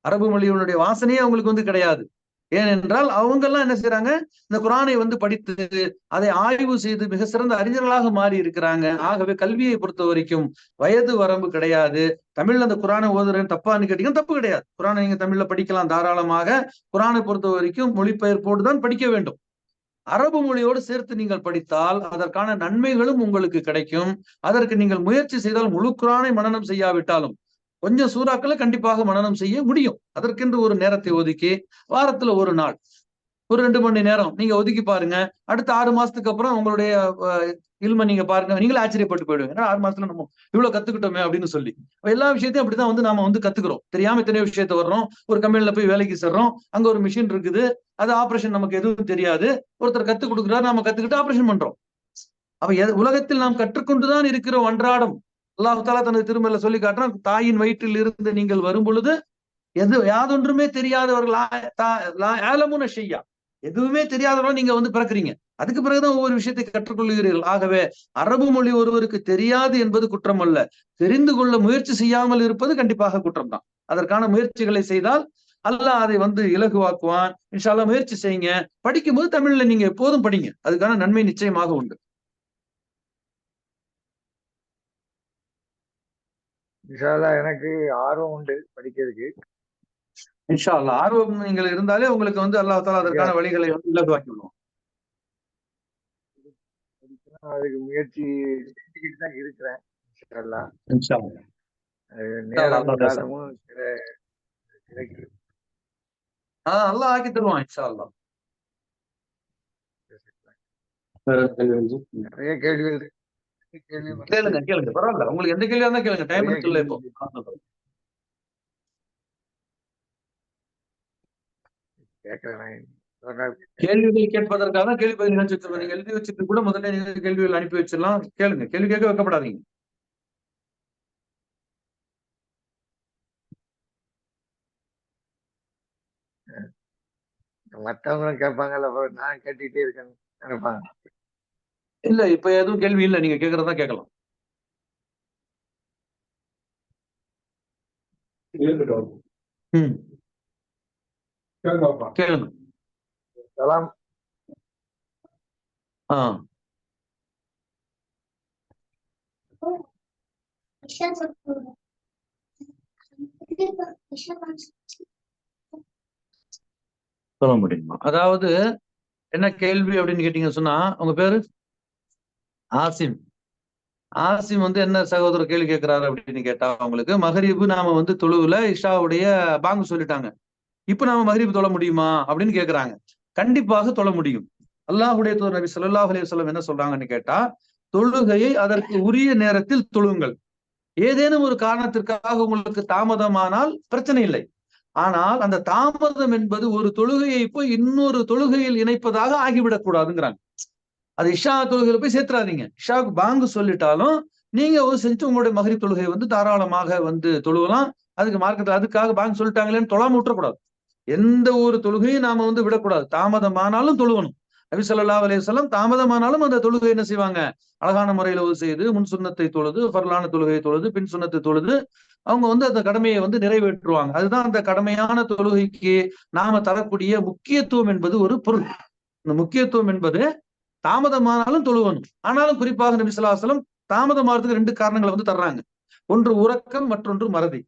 அரபு மொழியினுடைய வாசனையே அவங்களுக்கு வந்து கிடையாது. ஏனென்றால் அவங்க எல்லாம் என்ன செய்யறாங்க? இந்த குர்ஆனை வந்து படித்து அதை ஆய்வு செய்து மிக சிறந்த அறிஞர்களாக மாறி இருக்கிறாங்க. ஆகவே கல்வியை பொறுத்த வரைக்கும் வயது வரம்பு கிடையாது. தமிழ்ல அந்த குர்ஆனை ஓதுறேன் தப்பான்னு கேட்டீங்கன்னா தப்பு கிடையாது. குர்ஆனை நீங்க தமிழ்ல படிக்கலாம் தாராளமாக. குர்ஆனை பொறுத்த வரைக்கும் மொழிபெயர்ப்போடு தான் படிக்க வேண்டும். அரபு மொழியோடு சேர்த்து நீங்கள் படித்தால் அதற்கான நன்மைகளும் உங்களுக்கு கிடைக்கும். அதற்கு நீங்கள் முயற்சி செய்தால் முழு குர்ஆனை மனனம் செய்யாவிட்டாலும் கொஞ்சம் சூறாக்களை கண்டிப்பாக மனனம் செய்ய முடியும். அதற்கென்று ஒரு நேரத்தை ஒதுக்கி வாரத்துல ஒரு நாள் ஒரு 2 மணி நேரம் நீங்க ஒதுக்கி பாருங்க. அடுத்த 6 மாசத்துக்கு அப்புறம் உங்களுடைய இல்ம நீங்க பாருங்க. நீங்களும் ஆச்சரியப்பட்டு போயிடுவீங்க. 6 மாசத்துல நம்ம இவ்வளவு கத்துக்கிட்டோமே அப்படின்னு சொல்லி. எல்லா விஷயத்தையும் அப்படிதான் வந்து நாம வந்து கத்துக்கிறோம். தெரியாம எத்தனையோ விஷயத்த வர்றோம். ஒரு கம்பெனில போய் வேலைக்கு சேர்றோம். அங்க ஒரு மிஷின் இருக்குது. அது ஆபரேஷன் நமக்கு எதுவும் தெரியாது. ஒருத்தர் கத்துக் கொடுக்குறாரு. நாம கத்துக்கிட்டு ஆபரேஷன் பண்றோம். அப்ப உலகத்தில் நாம் கற்றுக்கொண்டுதான் இருக்கிறோம் அன்றாடம். அல்லாஹ் தஆலா தனது திருமறையில சொல்லி காட்டுறான். தாயின் வயிற்றில் இருந்து நீங்கள் வரும் பொழுது யாதொன்றுமே தெரியாதவர்கள் எதுவுமே தெரியாதவர்கள் நீங்க வந்து பிறக்குறீங்க. அதுக்கு பிறகுதான் ஒவ்வொரு விஷயத்தை கற்றுக்கொள்கிறீர்கள். ஆகவே அரபு மொழி ஒருவருக்கு தெரியாது என்பது குற்றம் அல்ல. தெரிந்து கொள்ள முயற்சி செய்யாமல் இருப்பது கண்டிப்பாக குற்றம் தான். அதற்கான முயற்சிகளை செய்தால் அல்லாஹ் அதை வந்து இலகுவாக்குவான். இன்ஷா அல்லாஹ் முயற்சி செய்யுங்க. படிக்கும்போது தமிழ்ல நீங்க எப்போதும் படிங்க. அதுக்கான நன்மை நிச்சயமாக உண்டு. இன்ஷா அல்லாஹ் எனக்கு ஆர்வம் உண்டு படிக்கிறதுக்கு. இன்ஷா அல்லாஹ் ஆர்வம் நீங்கள் இருந்தாலே உங்களுக்கு வந்து அல்லாஹ் தாலா அதற்கான வழிகளை வந்து இலகுவாக்கி விடுவோம். அதுக்கு முயற்சி செஞ்சுக்கிட்டு தான் இருக்கிறேன். இன்ஷா அல்லாஹ். இன்ஷா அல்லாஹ். இன்ஷா அல்லாஹ் நேரமும் அல்லாஹ் பேசலாம். காலமும் கிடைக்குது. அல்லாஹ் ஆக்கி தருவான் இன்ஷா அல்லாஹ். நிறைய கேள்விகள் இருக்கு. கேளுங்க கேளுங்க, பரவாயில்ல. உங்களுக்கு எந்த கேள்வியா இருந்தா கேளுங்க, டைம் நிறைய இருக்குல்ல இப்போ. கேட்கிறேன். கேள்விகள் கேட்பதற்காக கேள்வி பதில் நிகழ்ச்சி வச்சிருக்கோம். நீங்க எழுதி வச்சுட்டு கூட முதல்ல நீங்க கேள்விகள் அனுப்பி வச்சிடலாம். கேளுங்க, கேள்வி கேட்க வைக்கப்படாதீங்க. மற்றவங்களும் கேட்பாங்கல்ல, நான் கேட்டுக்கிட்டே இருக்கேன் நினைப்பாங்க. இல்ல இப்ப எதுவும் கேள்வி இல்ல, நீங்க கேட்கறதா கேட்கலாம். கேளுங்க. சலாம். சொல்ல முடியுமா? அதாவது என்ன கேள்வி அப்படின்னு கேட்டீங்க சொன்னா, உங்க பேரு ஆசிம். ஆசிம் வந்து என்ன சகோதரர் கேள்வி கேட்கிறாரு அப்படின்னு கேட்டா, அவங்களுக்கு மகரிபு நாம வந்து தொழுவுல இஷாவுடைய பாங்கு சொல்லிட்டாங்க, இப்ப நாம மகரிபு தொழ முடியுமா அப்படின்னு கேக்குறாங்க. கண்டிப்பாக தொழ முடியும். அல்லாஹ்வுடைய தூதர் நபி ஸல்லல்லாஹு அலைஹி வஸல்லம் என்ன சொல்றாங்கன்னு கேட்டா, தொழுகையை அதற்கு உரிய நேரத்தில் தொழுங்கள். ஏதேனும் ஒரு காரணத்திற்காக உங்களுக்கு தாமதமானால் பிரச்சனை இல்லை. ஆனால் அந்த தாமதம் என்பது ஒரு தொழுகையை போய் இன்னொரு தொழுகையில் இணைப்பதாக ஆகிவிடக் கூடாதுங்கிறாங்க. அது இஷா தொழுகையில போய் சேர்த்துறாதீங்க. இஷாவுக்கு பாங்கு சொல்லிட்டாலும் நீங்க ஒரு செஞ்சு உங்களுடைய மகரிப் தொழுகை வந்து தாராளமாக வந்து தொழுவலாம். அதுக்கு மார்க்கத்தில் அதுக்காக பாங்கு சொல்லிட்டாங்களேன்னு தொழாம விட்டுறக்கூடாது. எந்த ஒரு தொழுகையும் நாம வந்து விடக்கூடாது. தாமதமானாலும் தொழுவணும். நபி ஸல்லல்லாஹு அலைஹி வஸல்லம் தாமதமானாலும் அந்த தொழுகை என்ன செய்வாங்க, அழகான முறையில செய்து முன் சுன்னத்தை தொழுது, ஃபர்லான தொழுகையை தொழுது, பின் சுன்னத்தை தொழுது அவங்க வந்து அந்த கடமையை வந்து நிறைவேற்றுவாங்க. அதுதான் அந்த கடமையான தொழுகைக்கு நாம தரக்கூடிய முக்கியத்துவம் என்பது ஒரு பொருள். இந்த முக்கியத்துவம் என்பது தாமதமானாலும் தொழுவணும். ஆனாலும் குறிப்பாக நபி ஸல்லல்லாஹு அலைஹி வஸல்லம் தாமதமாறதுக்கு 2 காரணங்களை வந்து தர்றாங்க. ஒன்று உறக்கம், மற்றொன்று மறதி.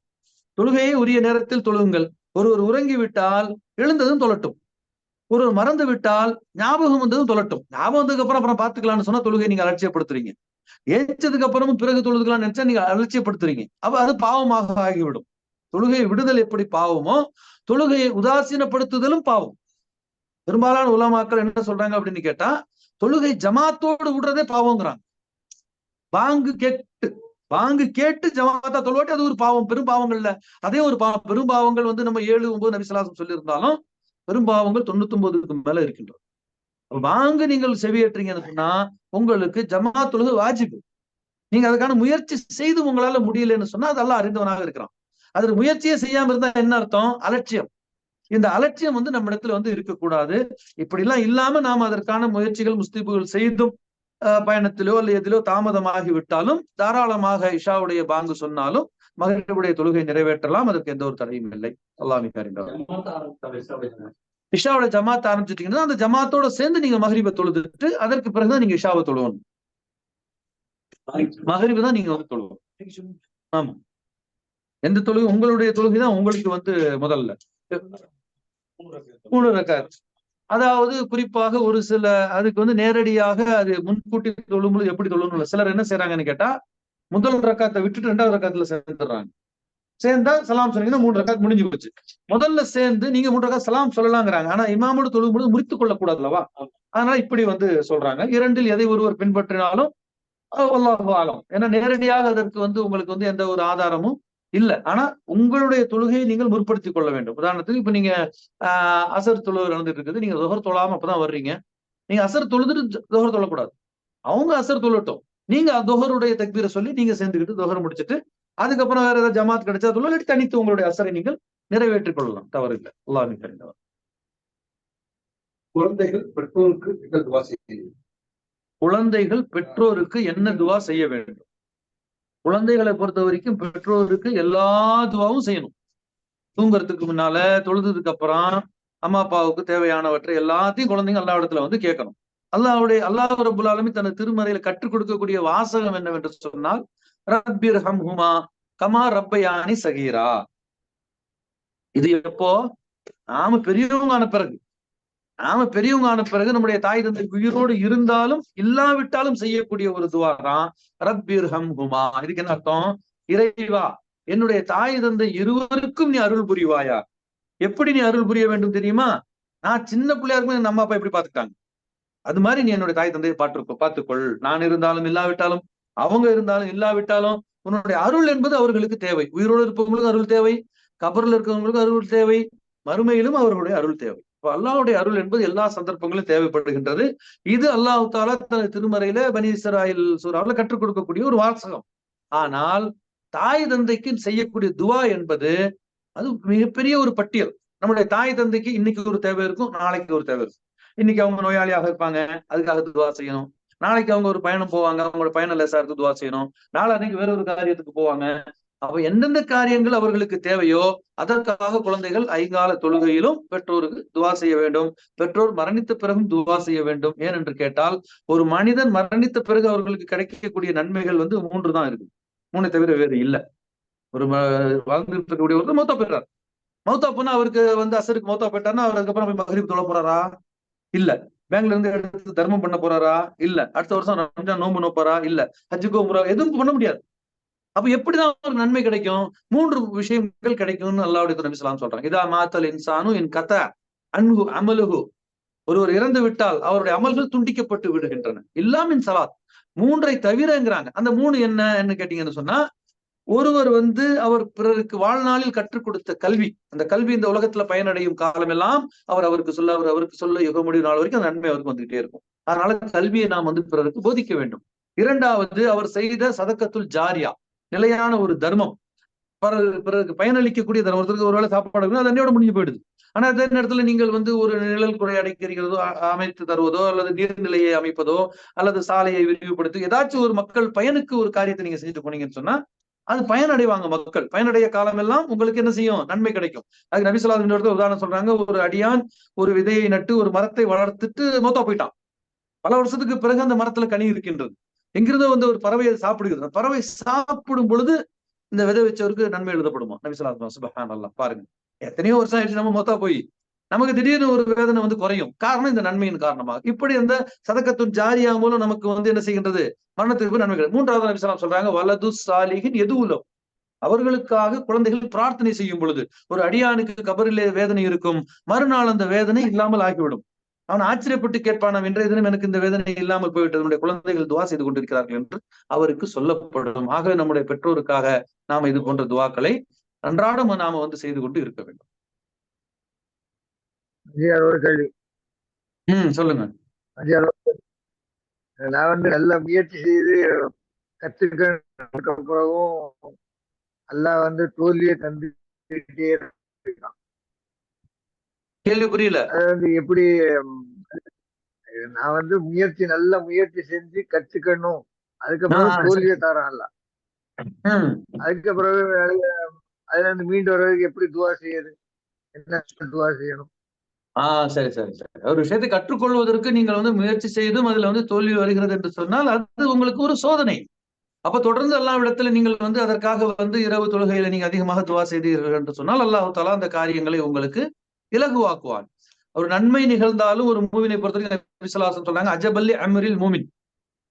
தொழுகையை உரிய நேரத்தில் தொழுங்கள். ஒருவர் உறங்கி விட்டால் எழுந்ததும் தொழட்டும். ஒருவர் மறந்து விட்டால் ஞாபகம் வந்ததும் தொழட்டும். ஞாபகம் வந்ததுக்கு அப்புறம் பார்த்துக்கலாம்னு சொன்னா தொழுகை நீங்க அலட்சியப்படுத்துறீங்க. ஏச்சதுக்கு அப்புறமும் பிறகு தொழுதுக்கலாம்னு நினைச்சா நீங்க அலட்சியப்படுத்துறீங்க. அப்ப அது பாவமாக ஆகிவிடும். தொழுகையை விடுதல் எப்படி பாவமோ, தொழுகையை உதாசீனப்படுத்துதலும் பாவம். பெரும்பாலான உலமாக்கள் என்ன சொல்றாங்க அப்படின்னு கேட்டா, தொழுகை ஜமாத்தோடு விடுறதே பாவங்கிறாங்க. பாங்கு கேட்டு ஜமாத்தா தொழுவாட்டி அது ஒரு பாவம், பெரும் பாவங்கள்ல அதே ஒரு பாவம். பெரும் பாவங்கள் வந்து நம்ம 7, 9 நபி ஸல்லல்லாஹு அலைஹி வஸல்லம் சொல்லியிருந்தாலும் பெரும் பாவங்கள் 99க்கு மேல இருக்கின்றது. வாங்க நீங்கள் செவியேற்றீங்கன்னு சொன்னா உங்களுக்கு ஜமாத் தொழுகை வாஜிபு. நீங்க அதுக்கான முயற்சி செய்து உங்களால முடியலன்னு சொன்னா அது அல்லாஹ் அறிந்தவனாக இருக்கிறான். அதுக்கு முயற்சியே செய்யாம இருந்தா என்ன அர்த்தம்? அலட்சியம். இந்த அலட்சியம் வந்து நம்ம இடத்துல வந்து இருக்கக்கூடாது. இப்படி எல்லாம் இல்லாம நாம அதற்கான முயற்சிகள் முஸ்தீபுகள் செய்தும் பயணத்திலோ அல்ல எதிலோ தாமதமாகி விட்டாலும் தாராளமாக இஷாவுடைய பாங்கு சொன்னாலும் மகரிபுடைய தொழுகை நிறைவேற்றலாம். அதற்கு எந்த ஒரு தடையும் இல்லை. அல்லாஹ் மிக அறிந்தவர். இஷாவோட ஜமாத் ஆரம்பிச்சிட்டீங்கன்னா அந்த ஜமாத்தோட சேர்ந்து நீங்க மகரிபை தொழுதுட்டு அதற்கு பிறகுதான் நீங்க இஷாவை தொழுவணும். மகரிபு தான் நீங்க வந்து தொழுவணும். ஆமா, எந்த தொழுகை உங்களுடைய தொழுகை தான் உங்களுக்கு வந்து முதல்ல 3 ரக்காத். அதாவது குறிப்பாக ஒரு சில அதுக்கு வந்து நேரடியாக அது முன்கூட்டி தொழும்போது எப்படி தொழணும், சிலர் என்ன செய்யறாங்கன்னு கேட்டா முதல் ரக்காத்தை விட்டுட்டு 2வது ரக்காத்துல சேர்ந்துடுறாங்க. சேர்ந்தா சலாம் சொன்னீங்கன்னா 3 ரக்காத் முடிஞ்சு போச்சு. முதல்ல சேர்ந்து நீங்க 3 ரக்காத் சலாம் சொல்லலாங்கிறாங்க. ஆனா இமாமோடு தொழும்போது முறித்துக் கொள்ளக் கூடாது அல்லவா? அதனால இப்படி வந்து சொல்றாங்க. 2ல் எதை ஒருவர் பின்பற்றினாலும் அல்லாஹு ஆலம். ஏன்னா நேரடியாக அதற்கு வந்து உங்களுக்கு வந்து எந்த ஒரு ஆதாரமும் இல்ல. ஆனா உங்களுடைய தொழுகையை நீங்கள் முற்படுத்திக் கொள்ள வேண்டும். உதாரணத்துக்கு இப்ப நீங்க அசர் தொழுகை நடந்துட்டு இருக்குது, நீங்க தொஹர் தொழாம அப்பதான் வர்றீங்க. நீங்க அசர் தொழுதுட்டு தொஹர் தொழக்கூடாது. அவங்க அசர் தொழட்டும், நீங்க தொஹருடைய தக்பீரை சொல்லி நீங்க சேர்ந்துக்கிட்டு தொஹர் முடிச்சுட்டு அதுக்கப்புறம் வேற ஏதாவது ஜமாத் கிடைச்சா தொழு, இல்லாட்டி தனித்து உங்களுடைய அசரை நீங்கள் நிறைவேற்றிக் கொள்ளலாம். தவறு இல்லை. அல்லாஹ் மிக அறிந்தவர். குழந்தைகள் பெற்றோருக்கு என்ன துவா செய்ய? குழந்தைகள் பெற்றோருக்கு என்ன துவா செய்ய வேண்டும்? குழந்தைகளை பொறுத்த வரைக்கும் பெற்றோருக்கு எல்லா துவாவும் செய்யணும். தூங்குறதுக்கு முன்னால, தொழுதுக்கு அப்புறம், அம்மா அப்பாவுக்கு தேவையானவற்றை எல்லாத்தையும் குழந்தைங்க அல்லாஹ் இடத்துல வந்து கேட்கணும். அல்லாஹ் ரப்புல் ஆலமீன் தனது திருமறையில கற்றுக் கொடுக்கக்கூடிய வாசகம் என்னவென்று சொன்னால், ரப்பிர்ஹம்ஹுமா கமா ரப்பயானி சகீரா. இது எப்போ நாம பெரியவங்க ஆன பிறகு நம்முடைய தாய் தந்தை உயிரோடு இருந்தாலும் இல்லாவிட்டாலும் செய்யக்கூடிய ஒரு துவா தான் ரப்பிர் ஹம்ஹுமா. இதுக்கு என்ன அர்த்தம்? இறைவா, என்னுடைய தாய் தந்தை இருவருக்கும் நீ அருள் புரிவாயா. எப்படி நீ அருள் புரிய வேண்டும் தெரியுமா? நான் சின்ன பிள்ளையா இருக்கும் என் அம்மா அப்பா எப்படி பாத்துக்கிட்டாங்க, அது மாதிரி நீ என்னுடைய தாய் தந்தையை பார்த்துக்கொள். நான் இருந்தாலும் இல்லாவிட்டாலும், அவங்க இருந்தாலும் இல்லாவிட்டாலும் உன்னுடைய அருள் என்பது அவர்களுக்கு தேவை. உயிரோடு இருப்பவங்களுக்கு அருள் தேவை, கபர்ல இருக்கிறவங்களுக்கு அருள் தேவை, மறுமையிலும் அவர்களுடைய அருள் தேவை. அல்லாஹ்வுடைய அருள் என்பது எல்லா சந்தர்ப்பங்களும் தேவைப்படுகின்றது. இது அல்லாஹ் தஆலா தனது திருமறையில பனி இஸ்ராயில் சூராவில் கற்றுக் கொடுக்கக்கூடிய ஒரு வாசகம். ஆனால் தாய் தந்தைக்கு செய்யக்கூடிய துவா என்பது அது மிகப்பெரிய ஒரு பட்டியல். நம்முடைய தாய் தந்தைக்கு இன்னைக்கு ஒரு தேவை இருக்கும், நாளைக்கு ஒரு தேவை இருக்கும். இன்னைக்கு அவங்க நோயாளியாக இருப்பாங்க, அதுக்காக துவா செய்யணும். நாளைக்கு அவங்க ஒரு பயணம் போவாங்க, அவங்களோட பயணம் லேசாருக்கு துவா செய்யணும். நாளைக்கு வேற ஒரு காரியத்துக்கு போவாங்க. அப்ப எந்தெந்த காரியங்கள் அவர்களுக்கு தேவையோ அதற்காக குழந்தைகள் ஐங்கால தொழுகையிலும் பெற்றோருக்கு துவா செய்ய வேண்டும். பெற்றோர் மரணித்த பிறகும் துவா செய்ய வேண்டும். ஏன் என்று கேட்டால், ஒரு மனிதன் மரணித்த பிறகு அவர்களுக்கு கிடைக்கக்கூடிய நன்மைகள் 3 தான் இருக்கு. 3 தவிர வேறு இல்ல. ஒரு வாழ்ந்துட்டு இருக்கக்கூடிய ஒருத்தர் மௌத்தா போயிடுறாரு. மௌத்தா போனா அவருக்கு அசருக்கு மௌத்தா போயிட்டாருன்னா அவர் அதுக்கப்புறம் போய் மகரிப் தொழ போறாரா? இல்ல. பேங்க்ல இருந்து எடுத்து தர்மம் பண்ண போறாரா? இல்ல. அடுத்த வருஷம் ரம்ஜான் நோன்பு நோப்பாரா? இல்ல. ஹஜ்ஜுக்கு உம்ரா எதுவும் பண்ண முடியாது. அப்ப எப்படிதான் ஒரு நன்மை கிடைக்கும்? 3 விஷயங்கள் கிடைக்கும்னு அல்லாஹ்வுடைய நபி ஸல்லல்லாஹு அலைஹி வஸல்லம் சொல்றாங்க. இதா மாத்தல் இன்சானு இன் கத அன்ஹு அமலுஹு. ஒருவர் இறந்து விட்டால் அவருடைய அமல்கள் துண்டிக்கப்பட்டு விடுகின்றன. இல்லாமின் சலாத். 3ஐ தவிரங்கிறாங்க. அந்த 3 என்னன்னு கேட்டீங்கன்னு சொன்னா, ஒருவர் அவர் பிறருக்கு வாழ்நாளில் கற்றுக் கொடுத்த கல்வி, அந்த கல்வி இந்த உலகத்துல பயனடையும் காலமெல்லாம் அவருக்கு சொல்ல யுக முடிவு நாள் வரைக்கும் அந்த நன்மை அவருக்கு வந்துகிட்டே இருக்கும். அதனால கல்வியை நாம் பிறருக்கு போதிக்க வேண்டும். 2வது, அவர் செய்த சதக்கத்துல் ஜாரியா, நிலையான ஒரு தர்மம், பிறருக்கு பயனளிக்கக்கூடிய தர்மம். ஒருத்தருக்கு ஒருவேளை சாப்பாடு அது அன்னையோட முடிஞ்சு போயிடுது. ஆனா அதே நேரத்துல நீங்கள் ஒரு நிழல் குறை அடைக்கிறதோ, அமைத்து தருவதோ, அல்லது நீர்நிலையை அமைப்பதோ, அல்லது சாலையை விரிவுபடுத்தி ஏதாச்சும் ஒரு மக்கள் பயனுக்கு ஒரு காரியத்தை நீங்க செஞ்சுட்டு போனீங்கன்னு சொன்னா அது பயனடைவாங்க. மக்கள் பயனடைய காலம் எல்லாம் உங்களுக்கு என்ன செய்யும்? நன்மை கிடைக்கும். அதுக்கு நபி ஸல்லல்லாஹு அலைஹி வஸல்லம் உதாரணம் சொல்றாங்க. ஒரு அடியான் ஒரு விதையை நட்டு ஒரு மரத்தை வளர்த்துட்டு மௌத்தா போயிட்டான். பல வருஷத்துக்கு பிறகு அந்த மரத்துல கனி இருக்கின்றது. எங்கிருந்தோ ஒரு பறவையை சாப்பிடுகிறது. அந்த பறவை சாப்பிடும் பொழுது இந்த விதை வச்சவருக்கு நன்மை எழுதப்படுமா? நபி ஸல்லல்லாஹு அலைஹி வஸல்லம் சுப்ஹானல்லாஹ். பாருங்க, எத்தனையோ வருஷம் ஆயிடுச்சு நம்ம மௌத்தா போய், நமக்கு திடீர்னு ஒரு வேதனை குறையும். காரணம் இந்த நன்மையின் காரணமாக. இப்படி அந்த சதக்கத்துன் ஜாரியா மூலம் நமக்கு என்ன செய்கின்றது? மரணத்திற்கு நன்மைகள். 3வது நபி ஸல்லல்லாஹு அலைஹி வஸல்லம் சொல்றாங்க, வலது சாலிஹின் எதுவுலோ. அவர்களுக்காக குழந்தைகள் பிரார்த்தனை செய்யும் பொழுது ஒரு அடியானுக்கு கபரிலே வேதனை இருக்கும், மறுநாள் அந்த வேதனை இல்லாமல் ஆகிவிடும். அவன் ஆச்சரியப்பட்டு கேட்பானாம், இன்றைய தினம் எனக்கு இந்த வேதனை இல்லாமல் போய்விட்டது, நம்முடைய குழந்தைகள் துவா செய்து கொண்டிருக்கிறார்கள் என்று அவருக்கு சொல்லப்படும். ஆகவே நம்முடைய பெற்றோருக்காக நாம இது போன்ற துவாக்களை அன்றாடம் நாம செய்து கொண்டு இருக்க வேண்டும். ஒரு கேள்வி. சொல்லுங்க. நான் நல்ல முயற்சி செய்து கத்துக்கிறதுக்கு பிறகும் அல்லாஹ் தோல்வியை தந்துட்டே இருக்கான். கேள்வி புரியல. அது எப்படி? நான் நல்ல முயற்சி செஞ்சு கத்துக்கணும், அதுக்கப்புறம் தோல்வியை தரான்ல, அதுக்கப்புறம் அதுல மீண்டு வர்றதுக்கு எப்படி துவா செய்யுது? என்ன துவா செய்யணும்? சரி சரி சரி. ஒரு விஷயத்தை கற்றுக்கொள்வதற்கு நீங்கள் முயற்சி செய்தும் அதுல தோல்வி வருகிறது என்று சொன்னால் அது உங்களுக்கு ஒரு சோதனை. அப்ப தொடர்ந்து அல்லாஹ்விடத்துல நீங்கள் அதற்காக இரவு தொழுகையில நீங்க அதிகமாக துவா செய்தீர்கள் என்று சொன்னால் அல்லாஹ் தஆலா அந்த காரியங்களை உங்களுக்கு இலகுவாக்குவான். ஒரு நன்மை நிகழ்ந்தாலும் ஒரு மூமினை பொறுத்தவரைக்கும் நபி ஸல்லல்லாஹு அலைஹி வஸல்லம் சொல்றாங்க, அஜபல்லி அம்ரில் மூமின்.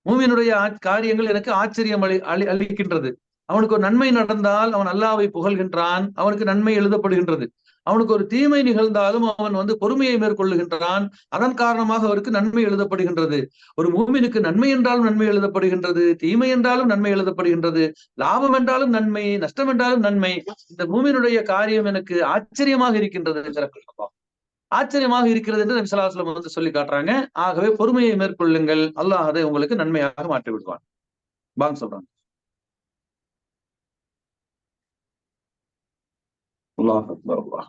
மூமினுடைய காரியங்கள் எனக்கு ஆச்சரியம் அளிக்கின்றது. அவனுக்கு ஒரு நன்மை நடந்தால் அவன் அல்லாஹ்வை புகழ்கின்றான், அவனுக்கு நன்மை எழுதப்படுகின்றது. அவனுக்கு ஒரு தீமை நிகழ்ந்தாலும் அவன் பொறுமையை மேற்கொள்ளுகின்றான், அதன் காரணமாக அவருக்கு நன்மை எழுதப்படுகின்றது. ஒரு மூமினுக்கு நன்மை என்றாலும் நன்மை எழுதப்படுகின்றது, தீமை என்றாலும் நன்மை எழுதப்படுகின்றது, லாபம் என்றாலும் நன்மை, நஷ்டம் என்றாலும் நன்மை. இந்த மூமினுடைய காரியம் எனக்கு ஆச்சரியமாக இருக்கின்றது, ஆச்சரியமாக இருக்கிறது என்று நபி ஸல்லல்லாஹு அலைஹி வஸல்லம் சொல்லி காட்டுறாங்க. ஆகவே பொறுமையை மேற்கொள்ளுங்கள், அல்லாஹ் அதை உங்களுக்கு நன்மையாக மாற்றி விடுவான். பாங்க சொல்றாங்க. அல்லாஹ் அக்பர். அல்லாஹ்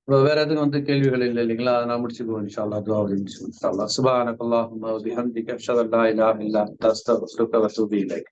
வேற எதுவும் கேள்விகள் இல்லை இல்லைங்களா? நான் முடிச்சுக்குவோம் இன்ஷா அல்லாஹ். துஆ இன்ஷா அல்லாஹ். சுப்ஹானக்கல்லாஹும்ம வ பிஹம்திக அஷ்ஹது அல்லா இலாஹா இல்லா அன்த அஸ்தக்ஃபிருக வ அத்தூபு இலைக்.